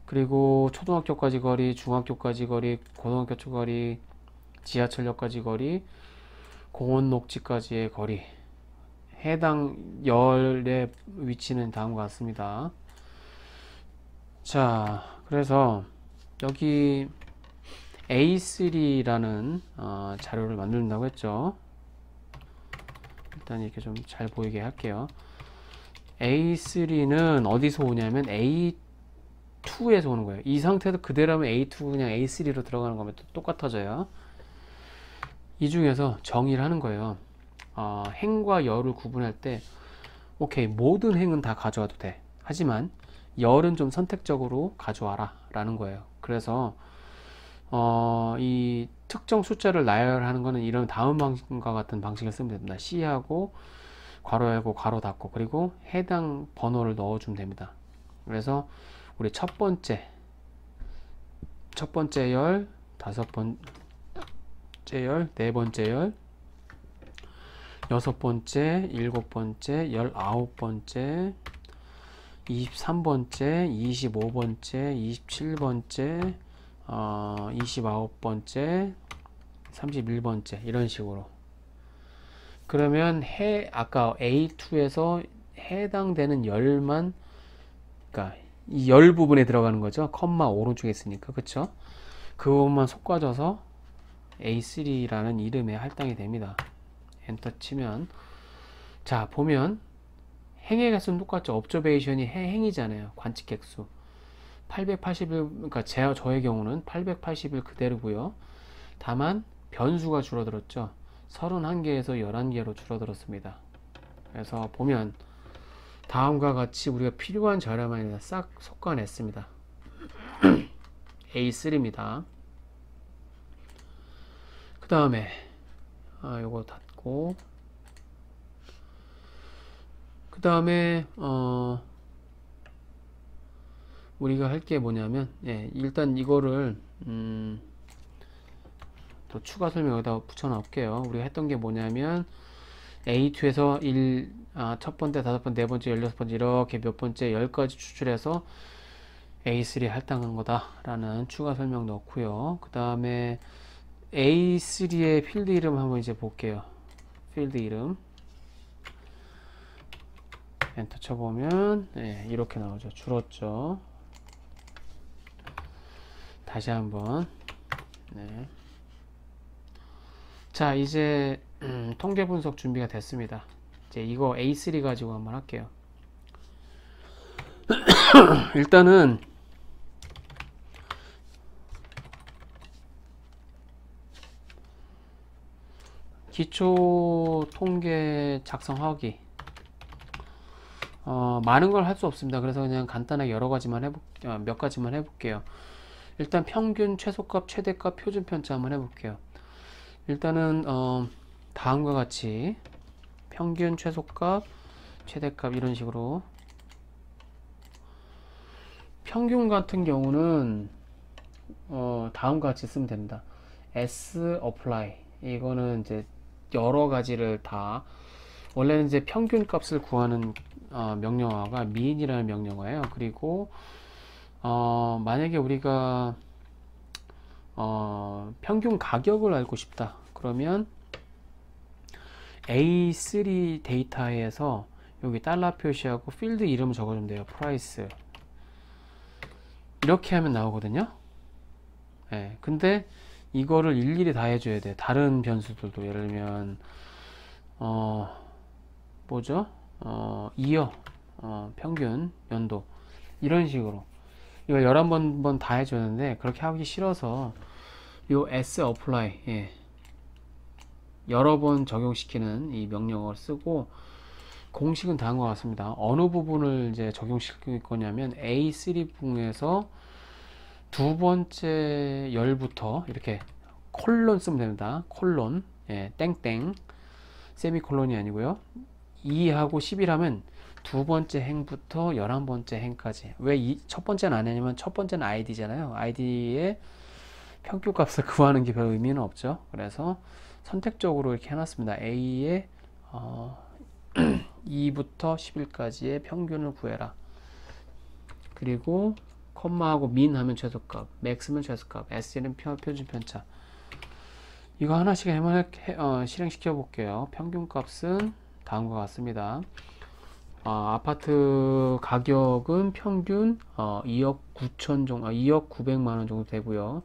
그리고 초등학교까지 거리, 중학교까지 거리, 고등학교 거리, 지하철역까지 거리, 공원 녹지까지의 거리, 해당 열의 위치는 다음과 같습니다. 자, 그래서 여기 A3라는 자료를 만든다고 했죠. 일단 이렇게 좀 잘 보이게 할게요. A3는 어디서 오냐면 A2에서 오는 거예요. 이 상태도 그대로면 A2 그냥 A3로 들어가는 거면 또 똑같아져요. 이 중에서 정의를 하는 거예요. 행과 열을 구분할 때 오케이, 모든 행은 다 가져와도 돼. 하지만 열은 좀 선택적으로 가져와라 라는 거예요. 그래서 이 특정 숫자를 나열하는 거는 이런 다음 방식과 같은 방식을 쓰면 됩니다. C하고 괄호 열고 괄호 닫고 그리고 해당 번호를 넣어주면 됩니다. 그래서 우리 첫 번째 열, 다섯 번째 열, 네 번째 열, 여섯 번째, 일곱 번째, 19번째, 23번째, 25번째, 27번째, 29번째, 31번째 이런 식으로. 그러면 아까 A2에서 해당되는 열만, 그러니까 이 열 부분에 들어가는 거죠. 컴마 오른쪽에 있으니까, 그쵸? 그 부분만 솎아져서 A3라는 이름에 할당이 됩니다. 엔터 치면, 자, 보면 행의 개수는 똑같죠. observation이 행이잖아요. 관측 객수 881, 그러니까 저의 경우는 881 그대로고요. 다만 변수가 줄어들었죠. 31개에서 11개로 줄어들었습니다. 그래서 보면 다음과 같이 우리가 필요한 자료만 싹 솎아냈습니다. A3입니다. 그 다음에 요거 닫고, 그 다음에 우리가 할 게 뭐냐면, 일단 이거를 또 추가 설명 여기다 붙여 놓을게요. 우리가 했던 게 뭐냐면 A2에서 첫 번째, 다섯 번째, 네 번째, 16번째 이렇게 몇 번째 10까지 추출해서 A3 할당한 거다 라는 추가 설명 넣고요. 그 다음에 A3의 필드 이름 한번 이제 볼게요. 필드 이름 엔터 쳐보면 이렇게 나오죠. 줄었죠. 다시 한번. 자, 이제 통계 분석 준비가 됐습니다. 이제 이거 A3 가지고 한번 할게요. 일단은 기초 통계 작성하기, 많은 걸 할 수 없습니다. 그래서 그냥 간단하게 여러 가지만 몇 가지만 해볼게요. 일단 평균, 최소값, 최대값, 표준 편차 한번 해볼게요. 일단은 다음과 같이 평균, 최소값, 최대값 이런 식으로. 평균 같은 경우는 다음과 같이 쓰면 됩니다. S apply, 이거는 이제 여러 가지를 다, 원래는 이제 평균 값을 구하는 명령어가 mean이라는 명령어예요. 그리고 만약에 우리가 평균 가격을 알고 싶다 그러면 A3 데이터에서 여기 달러 표시하고 필드 이름 적어주면 돼요. price 이렇게 하면 나오거든요. 근데 이거를 일일이 다 해줘야 돼. 다른 변수들도 예를 들면 뭐죠? 이어, 평균, 연도 이런 식으로 이거 11번 다 해줬는데 그렇게 하기 싫어서 요 S apply, 여러 번 적용시키는 이 명령어를 쓰고, 공식은 다음과 같습니다. 어느 부분을 이제 적용시킬 거냐면 A3 부분에서 두 번째 열부터 이렇게 콜론 쓰면 됩니다. 콜론, 땡땡, 세미콜론이 아니고요. 2하고 11하면 두 번째 행부터 11번째 행까지. 왜 첫 번째는 안 하냐면 첫 번째는 아이디잖아요. 아이디의 평균값을 구하는 게 별 의미는 없죠. 그래서 선택적으로 이렇게 해놨습니다. A의 2부터 11까지의 평균을 구해라. 그리고 콤마하고 민 하면 최소값, 맥스면 최소값, S는 표준 편차. 이거 하나씩 실행시켜 볼게요. 평균값은 다음과 같습니다. 아파트 가격은 평균 2억 9천 정도, 2억 900만 원 정도 되고요.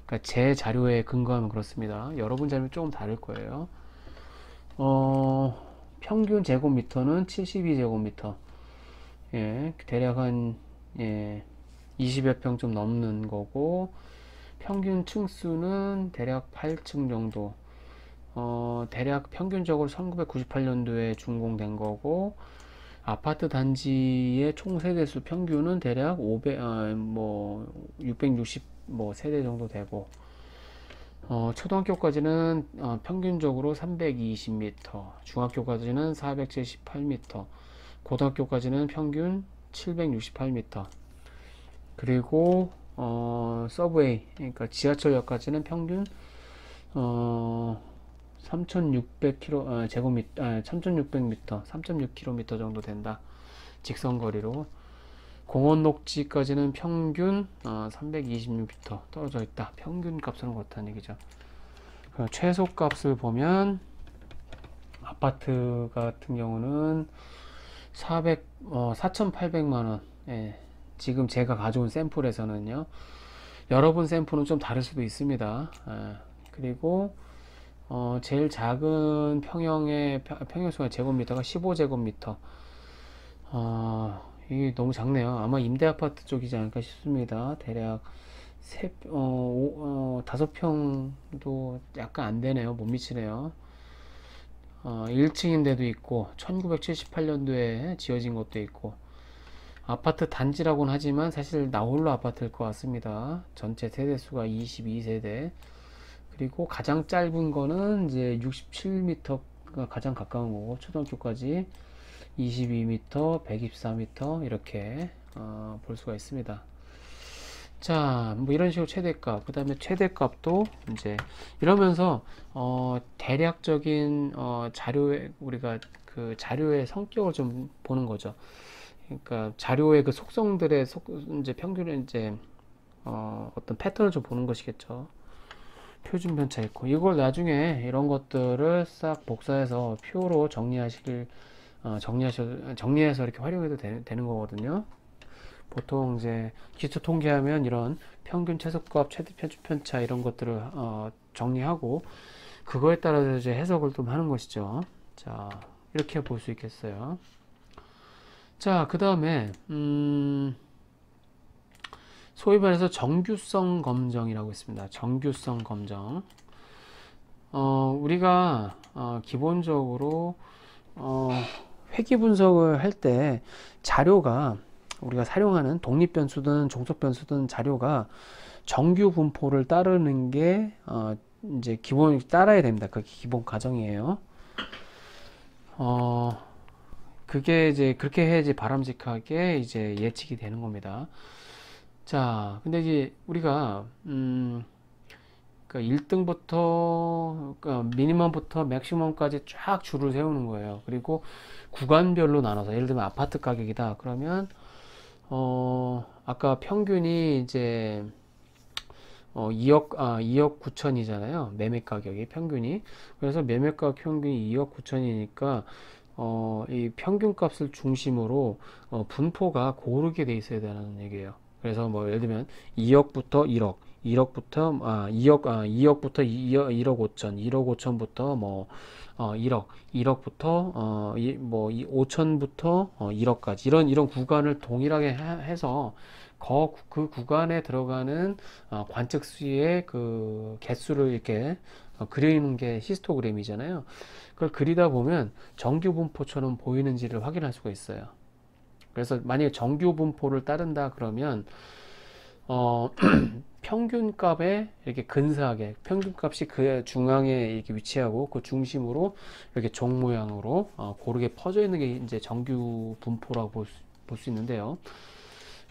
그러니까 제 자료에 근거하면 그렇습니다. 여러분 자료는 조금 다를 거예요. 평균 제곱미터는 72제곱미터. 예, 대략 한 20여 평 좀 넘는 거고, 평균 층수는 대략 8층 정도. 대략 평균적으로 1998년도에 준공된 거고, 아파트 단지의 총 세대수 평균은 대략 660 세대 정도 되고, 초등학교까지는 평균적으로 320m, 중학교까지는 478m, 고등학교까지는 평균 768m, 그리고 서브웨이, 그러니까 지하철역까지는 평균 3600km, 제곱미터, 3600m, 3.6km 정도 된다. 직선거리로. 공원 녹지까지는 평균 326m 떨어져 있다. 평균 값은 그렇다는 얘기죠. 최소 값을 보면 아파트 같은 경우는 4,800만원. 예, 지금 제가 가져온 샘플에서는요. 여러분 샘플은 좀 다를 수도 있습니다. 그리고 제일 작은 평형수가 제곱미터가 15제곱미터. 이게 너무 작네요. 아마 임대 아파트 쪽이지 않을까 싶습니다. 대략 5평도 약간 안 되네요. 못 미치네요. 1층인데도 있고 1978년도에 지어진 것도 있고, 아파트 단지라고는 하지만 사실 나홀로 아파트일 것 같습니다. 전체 세대수가 22세대. 그리고 가장 짧은 거는 이제 67m가 가장 가까운 거고, 초등학교까지 22m, 124m 이렇게 볼 수가 있습니다. 자, 뭐 이런 식으로 최대값, 그 다음에 최대값도 이제 이러면서 대략적인 자료에 우리가 그 자료의 성격을 좀 보는 거죠. 그러니까 자료의 그 속성들의 이제 평균을 이제 어떤 패턴을 좀 보는 것이겠죠. 표준 편차 있고, 이걸 나중에 이런 것들을 싹 복사해서 표로 정리해서 이렇게 활용해도 되는 거거든요. 보통 이제 기초 통계하면 이런 평균 최소값, 최대 표준 편차 이런 것들을 정리하고, 그거에 따라서 이제 해석을 좀 하는 것이죠. 자, 이렇게 볼 수 있겠어요. 자, 그 다음에 소위 말해서 정규성 검정이라고 있습니다. 정규성 검정. 우리가 기본적으로 회귀 분석을 할 때 자료가, 우리가 사용하는 독립변수든 종속변수든 자료가 정규 분포를 따르는 게 이제 기본 따라야 됩니다. 그게 기본 과정이에요. 그게 이제 그렇게 해야지 바람직하게 이제 예측이 되는 겁니다. 자, 근데 이제 우리가 그러니까 1등부터 그러니까 미니멈부터 맥시멈까지 쫙 줄을 세우는 거예요. 그리고 구간별로 나눠서, 예를 들면 아파트 가격이다 그러면 아까 평균이 이제 2억 9천이잖아요. 매매 가격이 평균이. 그래서 매매 가격 평균이 2억 9천이니까 이 평균 값을 중심으로 분포가 고르게 돼 있어야 되는 얘기예요. 그래서 뭐 예를 들면 2억부터 1억, 2억부터 1억 5천, 1억 5천부터 뭐 1억, 1억부터 5천부터 1억까지 이런 구간을 동일하게 해서 그 구간에 들어가는 관측 수의 그 개수를 이렇게 그리는 게 히스토그램이잖아요. 그걸 그리다 보면 정규 분포처럼 보이는지를 확인할 수가 있어요. 그래서 만약에 정규 분포를 따른다 그러면 평균값에 이렇게 근사하게, 평균값이 그 중앙에 이렇게 위치하고 그 중심으로 이렇게 종 모양으로 고르게 퍼져 있는 게 이제 정규 분포라고 볼 수 있는데요.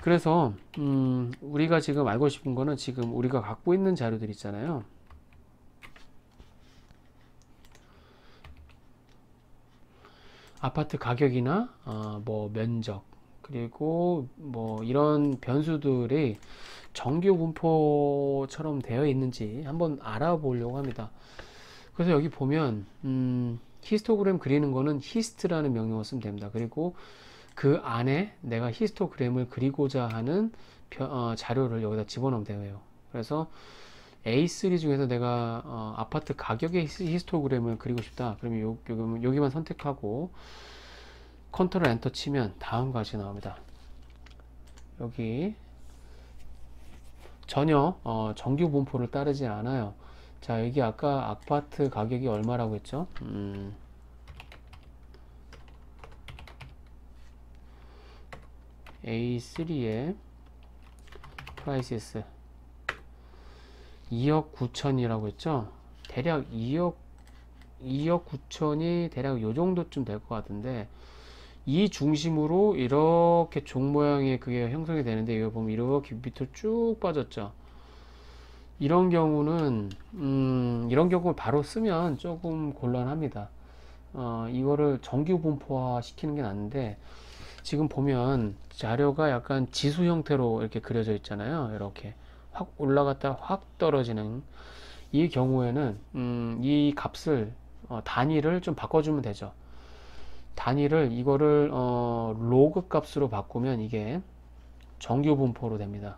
그래서 우리가 지금 알고 싶은 거는, 지금 우리가 갖고 있는 자료들 있잖아요. 아파트 가격이나 뭐 면적, 그리고 뭐 이런 변수들이 정규 분포처럼 되어 있는지 한번 알아보려고 합니다. 그래서 여기 보면 히스토그램 그리는 거는 히스트라는 명령어 쓰면 됩니다. 그리고 그 안에 내가 히스토그램을 그리고자 하는 자료를 여기다 집어넣으면 돼요. 그래서 A3 중에서 내가 아파트 가격의 히스토그램을 그리고 싶다. 그러면 여기만 선택하고 컨트롤 엔터 치면 다음 것이 나옵니다. 여기 전혀 정규 분포를 따르지 않아요. 자, 여기 아까 아파트 가격이 얼마라고 했죠? A3의 prices 2억 9천이라고 했죠? 대략 2억 9천이 대략 요 정도쯤 될 것 같은데, 이 중심으로 이렇게 종 모양의 그게 형성이 되는데, 이거 보면 이렇게 밑으로 쭉 빠졌죠. 이런 경우는 이런 경우 바로 쓰면 조금 곤란합니다. 이거를 정규 분포화 시키는 게 낫는데, 지금 보면 자료가 약간 지수 형태로 이렇게 그려져 있잖아요. 이렇게 확 올라갔다 확 떨어지는 이 경우에는 이 값을 단위를 좀 바꿔주면 되죠. 단위를 이거를 로그 값으로 바꾸면 이게 정규 분포로 됩니다.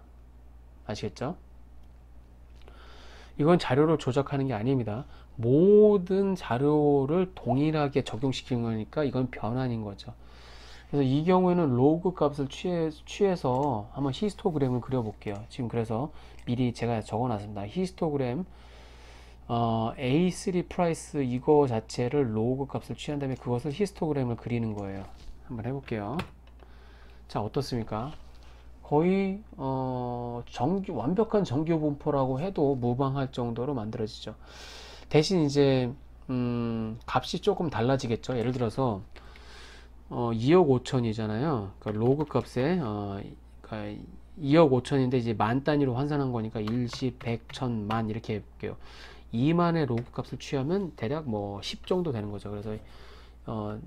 아시겠죠? 이건 자료를 조작하는 게 아닙니다. 모든 자료를 동일하게 적용시키는 거니까 이건 변환인 거죠. 그래서 이 경우에는 로그 값을 취해서 한번 히스토그램을 그려볼게요. 지금 그래서 미리 제가 적어놨습니다. 히스토그램 A3 프라이스 이거 자체를 로그 값을 취한 다음에 그것을 히스토그램을 그리는 거예요. 한번 해볼게요. 자, 어떻습니까? 거의 완벽한 정규 분포라고 해도 무방할 정도로 만들어지죠. 대신 이제 값이 조금 달라지겠죠. 예를 들어서 2억 5천이잖아요. 그러니까 로그 값에 그러니까 2억 5천인데 이제 만 단위로 환산한 거니까 일시, 100, 1000, 만 이렇게 해볼게요. 2만의 로그 값을 취하면 대략 뭐 10 정도 되는 거죠. 그래서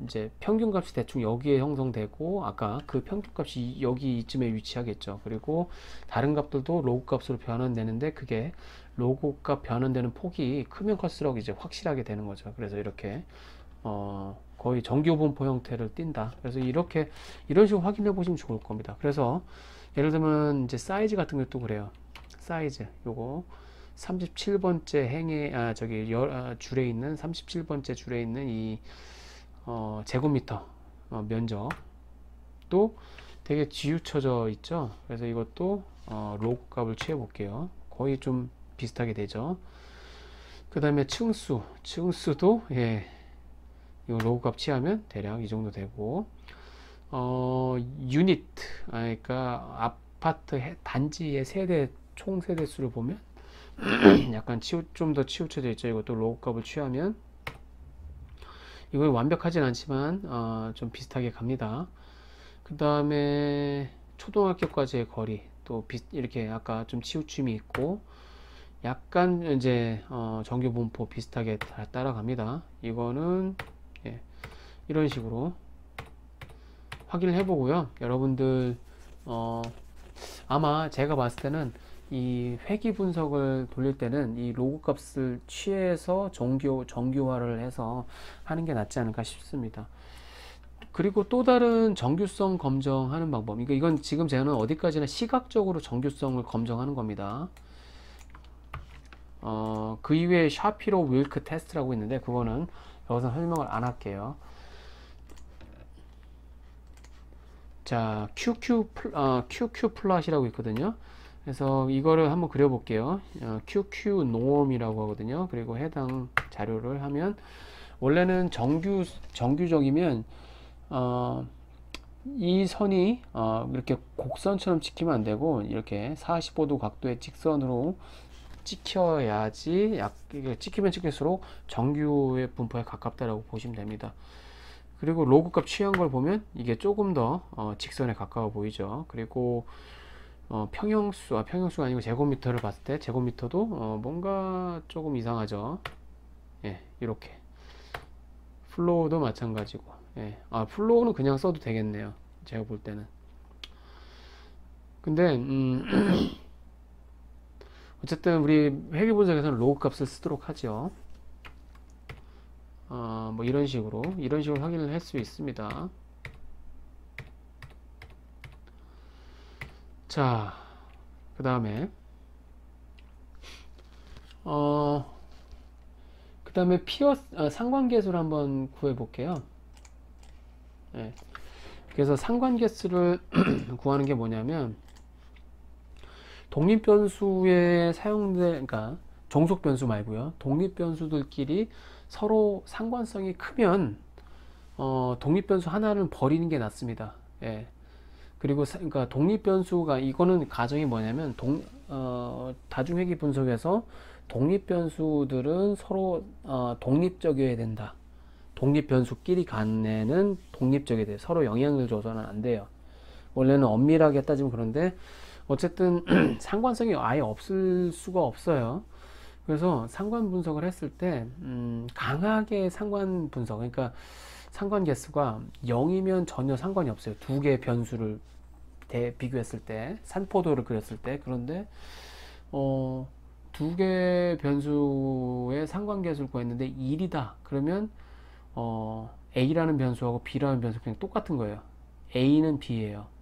이제 평균 값이 대충 여기에 형성되고 아까 그 평균 값이 여기 이쯤에 위치하겠죠. 그리고 다른 값들도 로그 값으로 변환되는데 그게 로그 값 변환되는 폭이 크면 클수록 이제 확실하게 되는 거죠. 그래서 이렇게 거의 정규 분포 형태를 띈다. 그래서 이런 식으로 확인해 보시면 좋을 겁니다. 그래서 예를 들면 이제 사이즈 같은 것도 그래요. 사이즈 요거 37번째 줄에 있는 37번째 줄에 있는 이 제곱미터 면적도 되게 지우쳐져 있죠. 그래서 이것도 로그 값을 취해 볼게요. 거의 좀 비슷하게 되죠. 그 다음에 층수도 예, 이거 로그 값 취하면 대략 이 정도 되고 유닛 그러니까 아파트 단지의 총 세대 수를 보면 약간 좀 더 치우쳐져 있죠. 이것도 로그 값을 취하면 이건 완벽하진 않지만 좀 비슷하게 갑니다. 그 다음에 초등학교까지의 거리 또 이렇게 아까 좀 치우침이 있고 약간 이제 정규 분포 비슷하게 따라갑니다. 이거는 예, 이런 식으로 확인을 해보고요. 여러분들 아마 제가 봤을 때는 이 회귀 분석을 돌릴 때는 이 로그 값을 취해서 정규화를 해서 하는 게 낫지 않을까 싶습니다. 그리고 또 다른 정규성 검정하는 방법, 이건 지금 제가 어디까지나 시각적으로 정규성을 검정하는 겁니다. 그 이외에 샤피로 윌크 테스트라고 있는데 그거는 여기서 설명을 안 할게요. 자, QQ 플롯이라고 있거든요. 그래서 이거를 한번 그려볼게요. QQ norm이라고 하거든요. 그리고 해당 자료를 하면 원래는 정규적이면 이 선이 이렇게 곡선처럼 찍히면 안 되고 이렇게 45도 각도의 직선으로 찍혀야지 찍히면 찍힐수록 정규의 분포에 가깝다라고 보시면 됩니다. 그리고 로그 값 취한 걸 보면 이게 조금 더 직선에 가까워 보이죠. 그리고 평형수가 아니고 제곱미터를 봤을 때 제곱미터도 뭔가 조금 이상하죠. 예, 이렇게 플로우도 마찬가지고 예. 플로우는 그냥 써도 되겠네요. 제가 볼 때는. 근데 어쨌든 우리 회계 분석에서는 로그 값을 쓰도록 하죠. 뭐 이런 식으로 확인을 할 수 있습니다. 자, 그 다음에 상관계수를 한번 구해 볼게요. 네. 그래서 상관계수를 구하는 게 뭐냐면, 독립변수에 그러니까 종속변수 말고요, 독립변수들끼리 서로 상관성이 크면 독립변수 하나를 버리는 게 낫습니다. 예. 그리고 그러니까 독립변수가, 이거는 가정이 뭐냐면, 다중회귀 분석에서 독립변수들은 서로 독립적이어야 된다. 독립변수끼리 간에는 독립적이 돼요. 서로 영향을 줘서는 안 돼요. 원래는 엄밀하게 따지면 그런데, 어쨌든 상관성이 아예 없을 수가 없어요. 그래서 상관 분석을 했을 때 강하게 상관 분석, 그러니까 상관 개수가 0이면 전혀 상관이 없어요. 두 개의 변수를 비교했을 때, 산포도를 그렸을 때. 그런데 두 개의 변수의 상관계수를 구했는데 1이다. 그러면 A라는 변수하고 B라는 변수 그냥 똑같은 거예요. A는 B예요.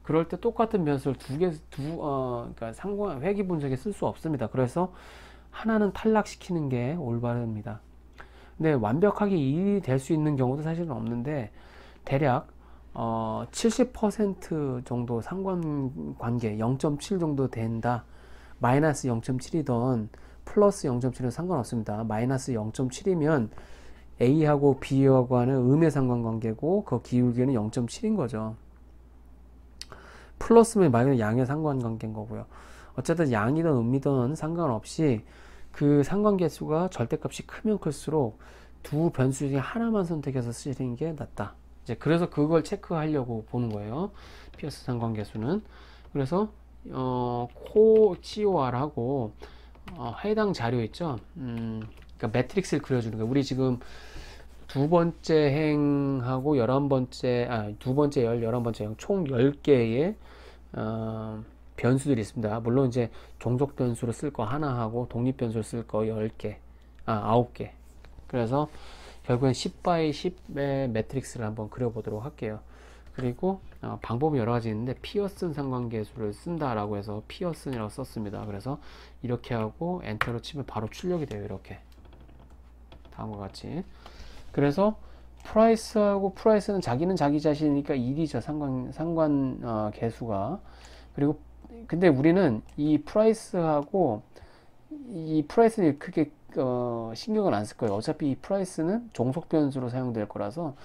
그럴 때 똑같은 변수를 그러니까 회귀 분석에 쓸 수 없습니다. 그래서 하나는 탈락시키는 게 올바릅니다. 근데 완벽하게 1이 될 수 있는 경우도 사실은 없는데, 대략 70% 정도 상관관계 0.7 정도 된다. 마이너스 0.7이던 플러스 0.7은 상관없습니다. 마이너스 0.7이면 A하고 B하고 하는 음의 상관관계고, 그 기울기는 0.7인 거죠. 플러스면 말하는 양의 상관관계인 거고요. 어쨌든 양이든 음이든 상관없이 그 상관계수가 절대값이 크면 클수록 두 변수 중에 하나만 선택해서 쓰시는 게 낫다. 이제 그래서 그걸 체크하려고 보는 거예요. 피어스 상관계수는. 그래서 COR하고 해당 자료 있죠. 그러니까 매트릭스를 그려주는 거예요. 우리 지금 두 번째 행하고 11번째, 두 번째 11번째 행, 총 10개의 변수들이 있습니다. 물론 이제 종속 변수로 쓸 거 하나 하고 독립 변수로 쓸 거 10개, 9개. 그래서 결국엔 10 x 10의 매트릭스를 한번 그려보도록 할게요. 그리고 방법이 여러 가지 있는데, 피어슨 상관계수를 쓴다라고 해서 피어슨이라고 썼습니다. 그래서 이렇게 하고 엔터로 치면 바로 출력이 돼요. 이렇게 다음과 같이. 그래서 프라이스는 자기는 자기 자신이니까 1이죠. 상관 계수가. 그리고 근데 우리는 이 프라이스는 크게 신경을 안 쓸 거예요. 어차피 이 프라이스는 종속 변수로 사용될 거라서,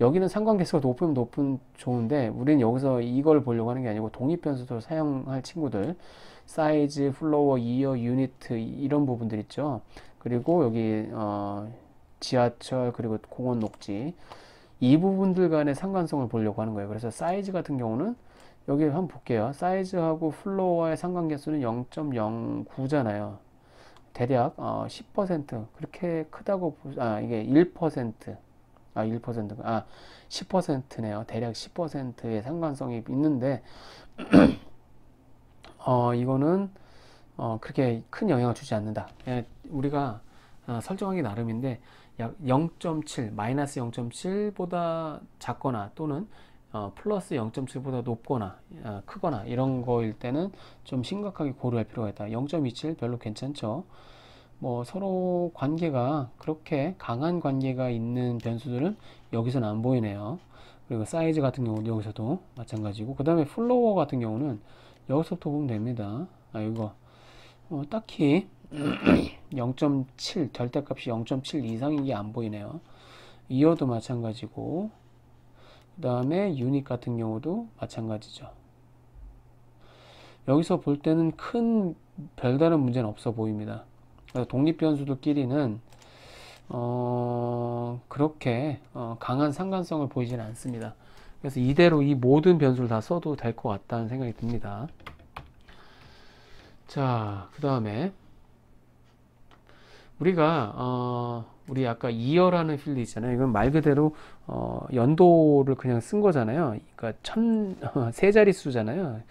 여기는 상관계수가 높으면 좋은데, 우리는 여기서 이걸 보려고 하는 게 아니고 독립 변수로 사용할 친구들, 사이즈, 플로어, 이어, 유니트, 이런 부분들 있죠. 그리고 여기 지하철, 그리고 공원 녹지, 이 부분들 간의 상관성을 보려고 하는 거예요. 그래서 사이즈 같은 경우는 여기 한번 볼게요. 사이즈하고 플로어의 상관계수는 0.09잖아요. 대략 10% 그렇게 크다고 이게 1% 10%네요. 대략 10%의 상관성이 있는데, 이거는 그렇게 큰 영향을 주지 않는다. 우리가 설정하기 나름인데, 약 0.7, 마이너스 0.7보다 작거나 또는 플러스 0.7보다 높거나 크거나 이런 거일 때는 좀 심각하게 고려할 필요가 있다. 0.27 별로 괜찮죠. 뭐 서로 관계가 그렇게 강한 관계가 있는 변수들은 여기서는 안 보이네요. 그리고 사이즈 같은 경우는 여기서도 마찬가지고, 그 다음에 플로어 같은 경우는 여기서부터 보면 됩니다. 이거 딱히 0.7 절대값이 0.7 이상인 게 안 보이네요. 이어도 마찬가지고, 그 다음에 유닛 같은 경우도 마찬가지죠. 여기서 볼 때는 큰 별다른 문제는 없어 보입니다. 독립 변수들끼리는 그렇게 강한 상관성을 보이지는 않습니다. 그래서 이대로 이 모든 변수를 다 써도 될 것 같다는 생각이 듭니다. 자, 그 다음에 우리 아까 이어라는 필드 있잖아요. 이건 말 그대로 연도를 그냥 쓴 거잖아요. 그러니까 세 자릿수잖아요.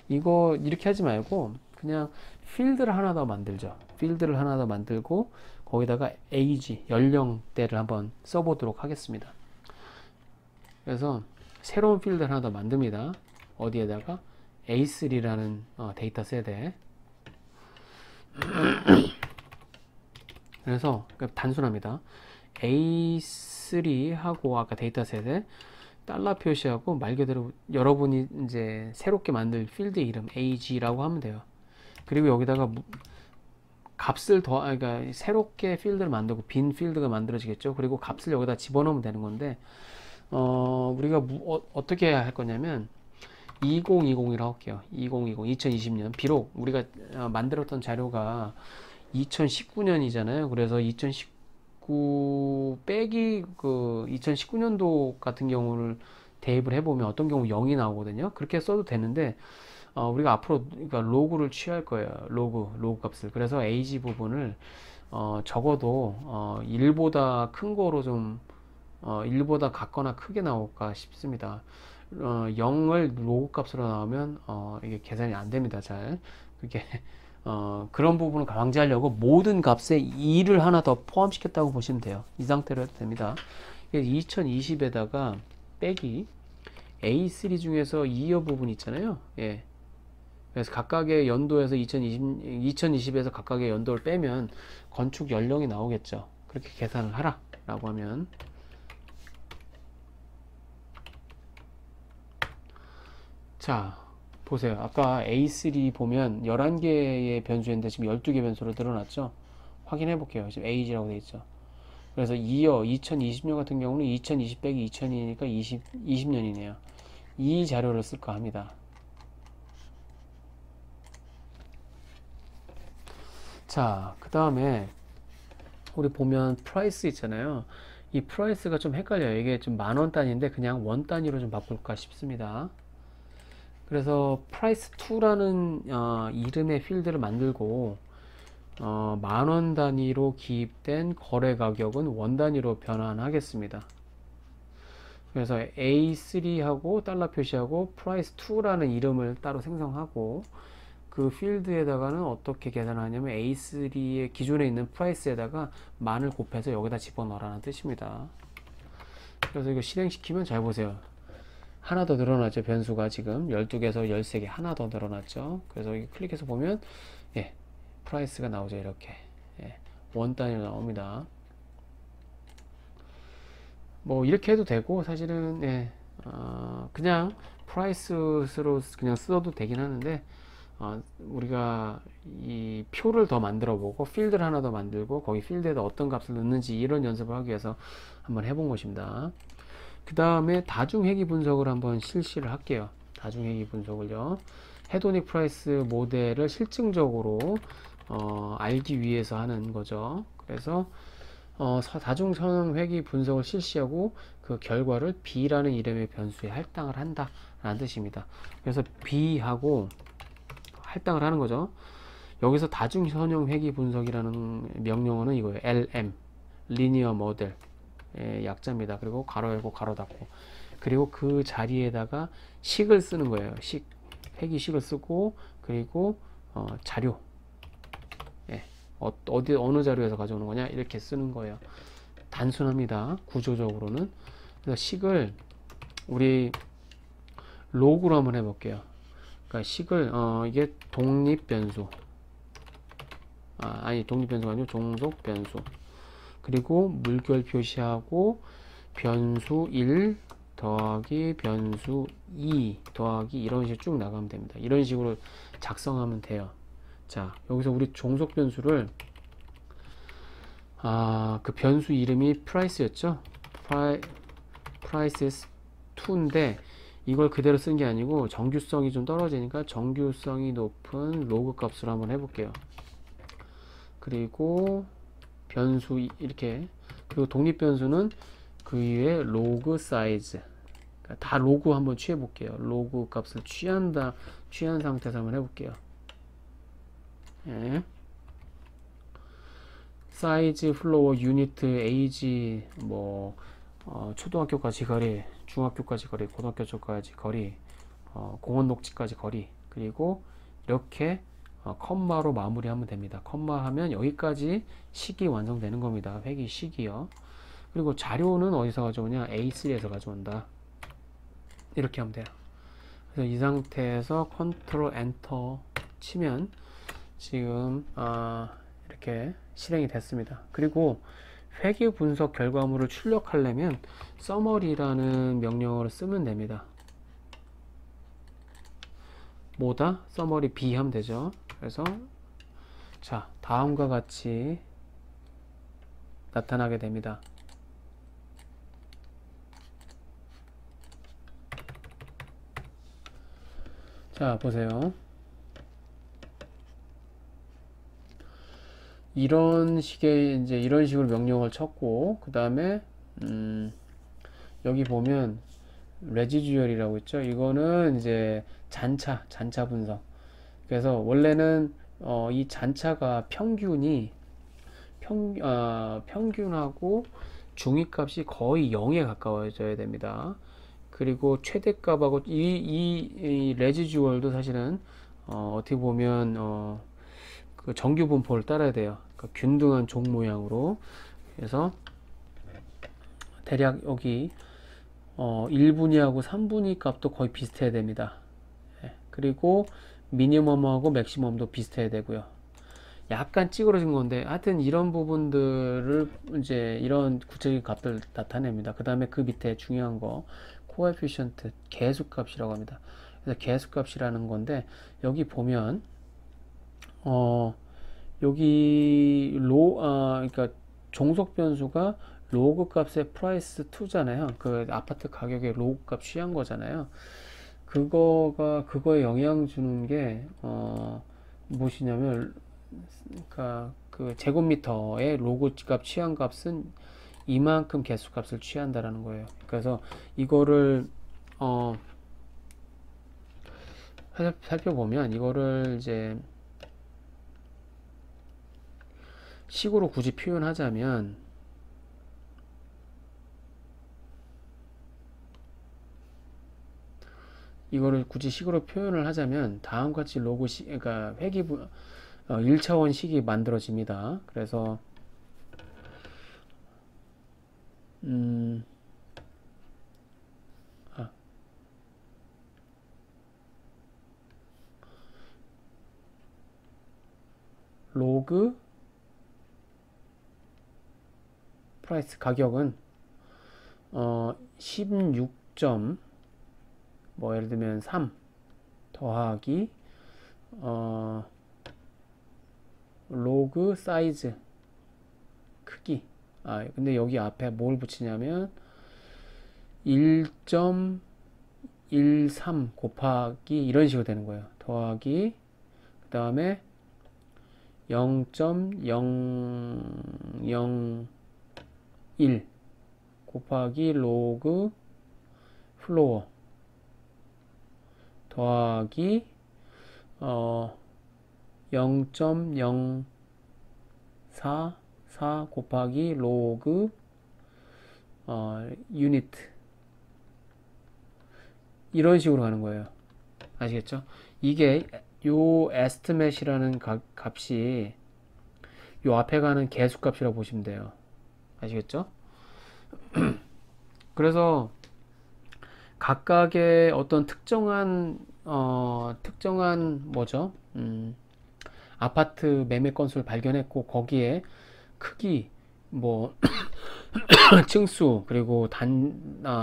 이거 이렇게 하지 말고 그냥 필드를 하나 더 만들죠. 필드를 하나 더 만들고 거기다가 age, 연령대를 한번 써보도록 하겠습니다. 그래서 새로운 필드를 하나 더 만듭니다. 어디에다가 A3라는 데이터셋에. 그래서 단순합니다. A3하고 아까 데이터셋에 달러 표시하고 말 그대로 여러분이 이제 새롭게 만들 필드 이름 ag라고 하면 돼요. 그리고 여기다가 값을 그러니까 새롭게 필드를 만들고 빈 필드가 만들어지겠죠. 그리고 값을 여기다 집어넣으면 되는 건데 우리가 어떻게 할 거냐면 2020이라고 할게요. 2020년 비록 우리가 만들었던 자료가 2019년이잖아요. 그래서 2019 빼기 그 2019년도 같은 경우를 대입을 해보면 어떤 경우 0이 나오거든요. 그렇게 써도 되는데 우리가 앞으로 그러니까 로그를 취할 거예요. 로그 값을. 그래서 age 부분을 적어도 1보다 큰 거로 좀 1보다 같거나 크게 나올까 싶습니다. 0을 로그 값으로 나오면 이게 계산이 안 됩니다. 잘 그게 그런 부분을 방지하려고 모든 값에 2를 하나 더 포함시켰다고 보시면 돼요. 이 상태로 해도 됩니다. 2020에다가 빼기 A3 중에서 2여 부분 있잖아요. 예. 그래서 각각의 연도에서 2020에서 각각의 연도를 빼면 건축 연령이 나오겠죠. 그렇게 계산을 하라 라고 하면 자 보세요. 아까 A3 보면 11개의 변수였는데 지금 12개 변수로 늘어났죠. 확인해 볼게요. 지금 AG라고 되어 있죠. 그래서 2020년 같은 경우는 2020 빼기 2000이니까 20년이네요. 이 자료를 쓸까 합니다. 자, 그 다음에 우리 보면 프라이스 있잖아요. 이 프라이스가 좀 헷갈려요. 이게 좀 만원 단위인데 그냥 원 단위로 좀 바꿀까 싶습니다. 그래서 price2라는 이름의 필드를 만들고 만원 단위로 기입된 거래 가격은 원 단위로 변환하겠습니다. 그래서 A3하고 달러 표시하고 price2라는 이름을 따로 생성하고 그 필드에다가는 어떻게 계산하냐면 A3의 기존에 있는 price에다가 만을 곱해서 여기다 집어넣으라는 뜻입니다. 그래서 이거 실행시키면 잘 보세요. 하나 더 늘어났죠. 변수가 지금 12개에서 13개 하나 더 늘어났죠. 그래서 여기 클릭해서 보면 예, 프라이스가 나오죠. 이렇게 예, 원 단위로 나옵니다. 뭐 이렇게 해도 되고 사실은 예, 그냥 프라이스로 그냥 써도 되긴 하는데 우리가 이 표를 더 만들어 보고 필드를 하나 더 만들고 거기 필드에다 어떤 값을 넣는지 이런 연습을 하기 위해서 한번 해본 것입니다. 그 다음에 다중회귀 분석을 한번 실시를 할게요. 다중회귀 분석을요. 헤도닉 프라이스 모델을 실증적으로 알기 위해서 하는 거죠. 그래서 다중선회귀 분석을 실시하고 그 결과를 B라는 이름의 변수에 할당을 한다 라는 뜻입니다. 그래서 B하고 할당을 하는 거죠. 여기서 다중선형회귀 분석이라는 명령어는 이거예요. LM, 리니어 모델 약자입니다. 그리고 가로 열고 가로 닫고 그리고 그 자리에다가 식을 쓰는 거예요. 회귀식을 쓰고 그리고 자료 어느 자료에서 가져오는 거냐 이렇게 쓰는 거예요. 단순합니다. 구조적으로는. 그래서 식을 우리 로그로 한번 해볼게요. 그러니까 식을 이게 독립변수 아니 독립변수가 아니고 종속변수 그리고 물결 표시하고 변수 1 더하기 변수 2 더하기 이런 식으로 쭉 나가면 됩니다. 이런 식으로 작성하면 돼요. 자, 여기서 우리 종속 변수를 그 변수 이름이 price였죠. prices 2인데 이걸 그대로 쓴 게 아니고 정규성이 좀 떨어지니까 정규성이 높은 로그 값으로 한번 해볼게요. 그리고 변수 이렇게 그리고 독립 변수는 그 위에 로그 사이즈 그러니까 다 로그 한번 취해 볼게요. 로그 값을 취한 상태에서 한번 해볼게요. 예. 사이즈, 플로어, 유니트, 에이지 뭐 초등학교까지 거리, 중학교까지 거리, 고등학교까지 거리, 공원 녹지까지 거리 그리고 이렇게 컴마로 마무리하면 됩니다. 컴마 하면 여기까지 식이 완성되는 겁니다. 회귀 식이요. 그리고 자료는 어디서 가져오냐? A3에서 가져온다. 이렇게 하면 돼요. 그래서 이 상태에서 컨트롤 엔터 치면 지금 이렇게 실행이 됐습니다. 그리고 회귀 분석 결과물을 출력하려면 summary라는 명령어를 쓰면 됩니다. 뭐다? summary B 하면 되죠. 그래서 자, 다음과 같이 나타나게 됩니다. 자, 보세요. 이런 식으로 명령을 쳤고, 그 다음에 여기 보면 레지듀얼이라고 있죠. 이거는 이제 잔차 분석. 그래서 원래는 이 잔차가 평균하고 중위값이 거의 0에 가까워져야 됩니다. 그리고 최대값하고 이 레지듀얼도 사실은 어떻게 보면 그 정규 분포를 따라야 돼요. 그러니까 균등한 종 모양으로. 그래서 대략 여기 1분위하고 3분위 값도 거의 비슷해야 됩니다. 그리고 미니멈하고 맥시멈도 비슷해야 되고요. 약간 찌그러진 건데 하여튼 이런 부분들을 이제 이런 구체적인 값들 나타냅니다. 그 다음에 그 밑에 중요한 거 코에피션트 계수값이라고 합니다. 그래서 계수값이라는 건데 여기 보면 여기 그러니까 종속 변수가 로그 값의 프라이스 2잖아요. 그 아파트 가격의 로그 값 취한 거잖아요. 그거에 영향 주는 게 무엇이냐면 그러니까 그 제곱미터의 로그 값 취한 값은 이만큼 개수값을 취한다라는 거예요. 그래서 이거를 살펴보면 이거를 이제 식으로 굳이 표현하자면 이거를 굳이 식으로 표현을 하자면 다음과 같이 로그 그러니까 회귀 1차원 식이 만들어집니다. 그래서 로그 프라이스 가격은 16점 뭐 예를 들면 3 더하기 로그 사이즈 크기 근데 여기 앞에 뭘 붙이냐면 1.13 곱하기 이런 식으로 되는 거예요. 더하기 그 다음에 0.001 곱하기 로그 플로어 더하기 0.044 곱하기 로그 유니트 이런 식으로 가는 거예요. 아시겠죠? 이게 요 에스티메이트라는 값이 요 앞에 가는 계수값이라고 보시면 돼요. 아시겠죠? 그래서 각각의 어떤 특정한 뭐죠? 아파트 매매 건수를 발견했고 거기에 크기 뭐 층수 그리고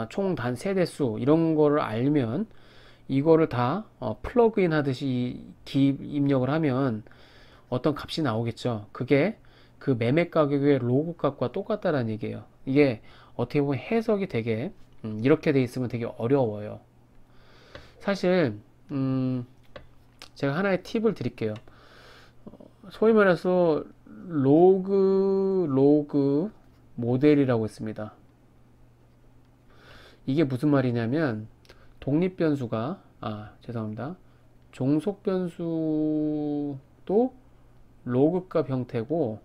총 단 세대수 이런 거를 알면 이거를 다 플러그인 하듯이 입력을 하면 어떤 값이 나오겠죠. 그게 그 매매 가격의 로그 값과 똑같다는 얘기예요. 이게 어떻게 보면 해석이 되게 이렇게 돼 있으면 되게 어려워요. 사실 제가 하나의 팁을 드릴게요. 소위 말해서 로그 모델이라고 있습니다. 이게 무슨 말이냐면 독립 변수가 죄송합니다. 종속 변수도 로그 값 형태고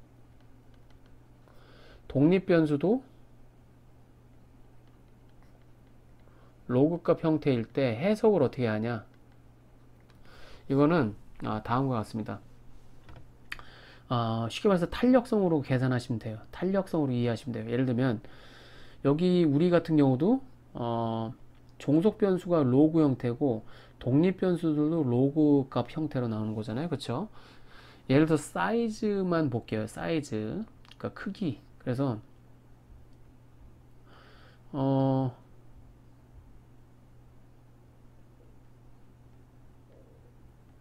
독립 변수도 로그 값 형태일 때 해석을 어떻게 하냐? 이거는 다음과 같습니다. 쉽게 말해서 탄력성으로 계산하시면 돼요. 탄력성으로 이해하시면 돼요. 예를 들면 여기 우리 같은 경우도 종속 변수가 로그 형태고 독립 변수들도 로그 값 형태로 나오는 거잖아요. 그렇죠? 예를 들어 사이즈만 볼게요. 사이즈, 그러니까 크기. 그래서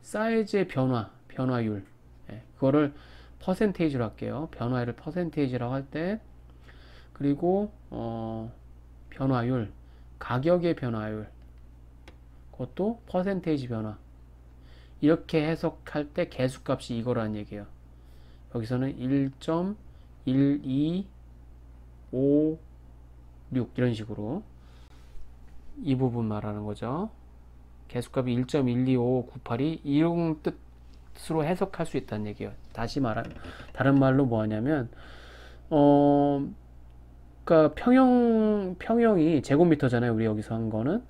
사이즈의 변화율, 그거를 퍼센테이지로 할게요. 변화율을 퍼센테이지라고 할 때, 그리고 변화율, 가격의 변화율, 그것도 퍼센테이지 변화. 이렇게 해석할 때 개수값이 이거라는 얘기예요. 여기서는 1.1256 이런 식으로 이 부분 말하는 거죠. 개수값이 1.125598이 이런 뜻으로 해석할 수 있다는 얘기예요. 다른 말로 뭐 하냐면 그러니까 평형이 제곱미터잖아요. 우리 여기서 한 거는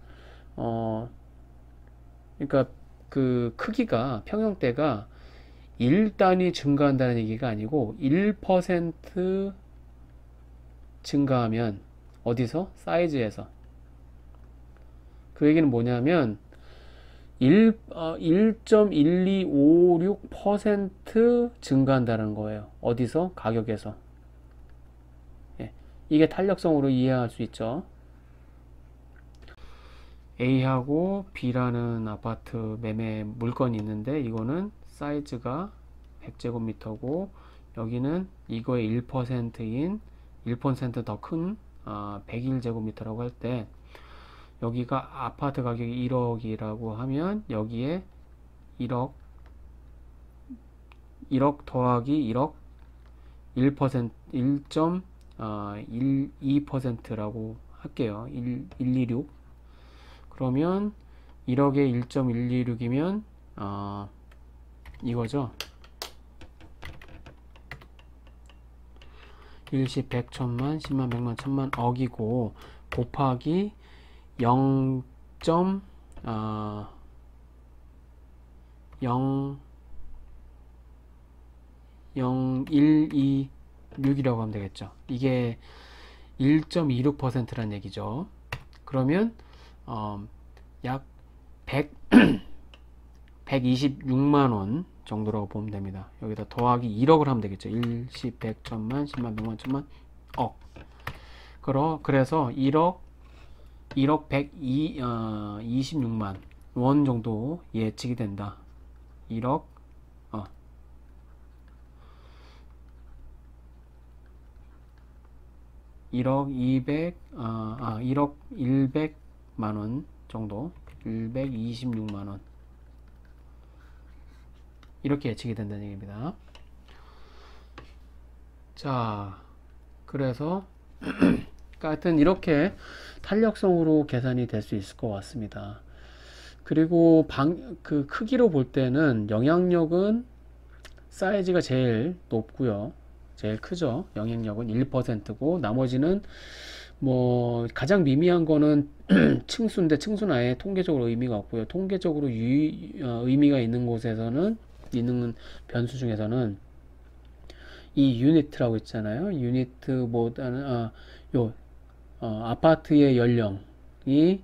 그러니까 그 크기가 평형대가 1단위 증가한다는 얘기가 아니고 1% 증가하면 어디서? 사이즈에서. 그 얘기는 뭐냐면 1.1256% 증가한다는 거예요. 어디서? 가격에서. 이게 탄력성으로 이해할 수 있죠. A하고 B라는 아파트 매매 물건이 있는데 이거는 사이즈가 100제곱미터고 여기는 이거의 1%인 1% 더 큰 101제곱미터라고 할 때 여기가 아파트 가격이 1억이라고 하면 여기에 1억 더하기 1억 1% 1.12%라고 할게요. 126. 그러면 1억에 1.126이면 이거죠. 일십, 백, 천만, 십만, 백만, 천만, 억이고 곱하기 0.0126이라고 하면 되겠죠. 이게 1.26%란 얘기죠. 그러면 약 126만원 정도라고 보면 됩니다. 여기다 더하기 1억을 하면 되겠죠. 1, 10, 100, 천만, 10만, 100만, 천만, 억. 그래서 1억 126만 원 정도 예측이 된다. 1억 1억 100만원 정도, 126만원 이렇게 예측이 된다는 얘기입니다. 자, 그래서 하여튼 이렇게 탄력성으로 계산이 될 수 있을 것 같습니다. 그리고 그 크기로 볼 때는 영향력은 사이즈가 제일 높고요. 제일 크죠. 영향력은 1%고 나머지는 뭐 가장 미미한 거는 층수인데 층수는 아예 통계적으로 의미가 없고요. 통계적으로 의미가 있는 곳에서는 있는 변수 중에서는 이 유니트라고 있잖아요. 유니트보다는 아파트의 연령이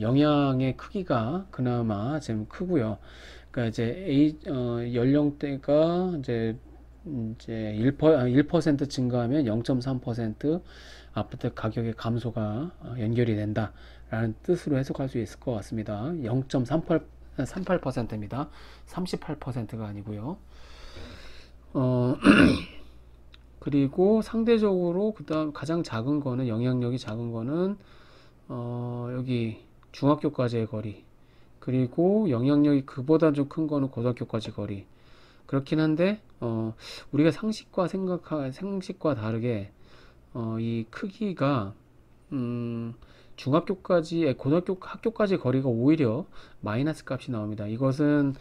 영향의 크기가 그나마 좀 크고요. 그러니까 이제 연령대가 이제 1% 증가하면 0.3% 아파트 가격의 감소가 연결이 된다라는 뜻으로 해석할 수 있을 것 같습니다. 0.38%입니다. 38%가 아니고요. 그리고 상대적으로 그다음 가장 작은 거는 영향력이 작은 거는 여기 중학교까지의 거리, 그리고 영향력이 그보다 좀 큰 거는 고등학교까지 거리. 그렇긴 한데 우리가 상식과 다르게 이 크기가 고등학교 학교까지 거리가 오히려 마이너스 값이 나옵니다. 이것은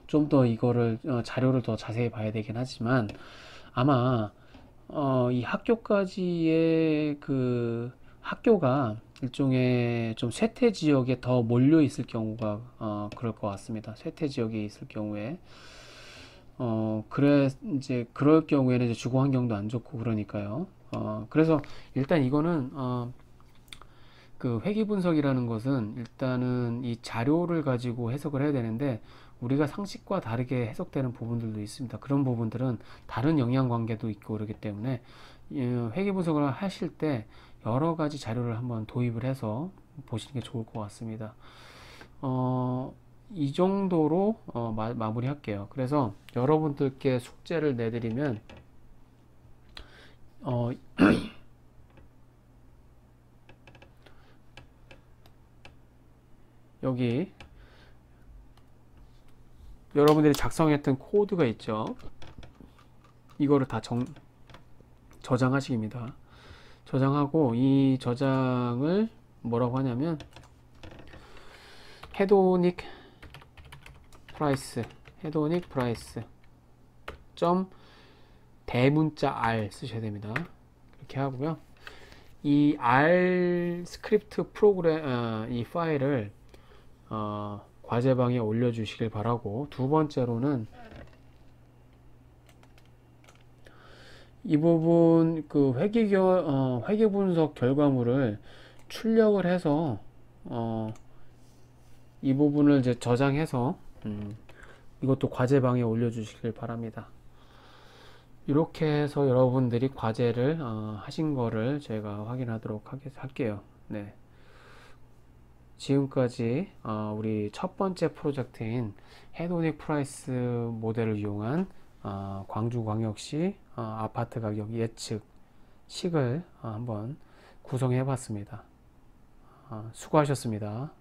좀 더 이거를 자료를 더 자세히 봐야 되긴 하지만 아마 이 학교까지의 그 학교가 일종의 좀 쇠퇴 지역에 더 몰려 있을 경우가 그럴 것 같습니다. 쇠퇴 지역에 있을 경우에 그래 이제 그럴 경우에는 이제 주거 환경도 안 좋고 그러니까요. 그래서 일단 이거는 그 회귀 분석이라는 것은 일단은 이 자료를 가지고 해석을 해야 되는데 우리가 상식과 다르게 해석되는 부분들도 있습니다. 그런 부분들은 다른 영향 관계도 있고 그렇기 때문에 회귀 분석을 하실 때 여러 가지 자료를 한번 도입을 해서 보시는 게 좋을 것 같습니다. 이 정도로 마무리 할게요. 그래서 여러분들께 숙제를 내드리면 어, 여기 여러분들이 작성했던 코드가 있죠. 이거를 다 저장하시기입니다. 저장하고 이 저장을 뭐라고 하냐면 헤도닉 프라이스 점 대문자 R 쓰셔야 됩니다. 이렇게 하고요. 이 R 스크립트 프로그램 이 파일을 과제방에 올려주시길 바라고, 두 번째로는 이 부분 그 회계 분석 결과물을 출력을 해서 이 부분을 이제 저장해서 이것도 과제방에 올려주시길 바랍니다. 이렇게 해서 여러분들이 과제를 하신 거를 제가 확인하도록 할게요. 네. 지금까지 우리 첫 번째 프로젝트인 헤도닉 프라이스 모델을 이용한 광주광역시 아파트 가격 예측식을 한번 구성해 봤습니다. 수고하셨습니다.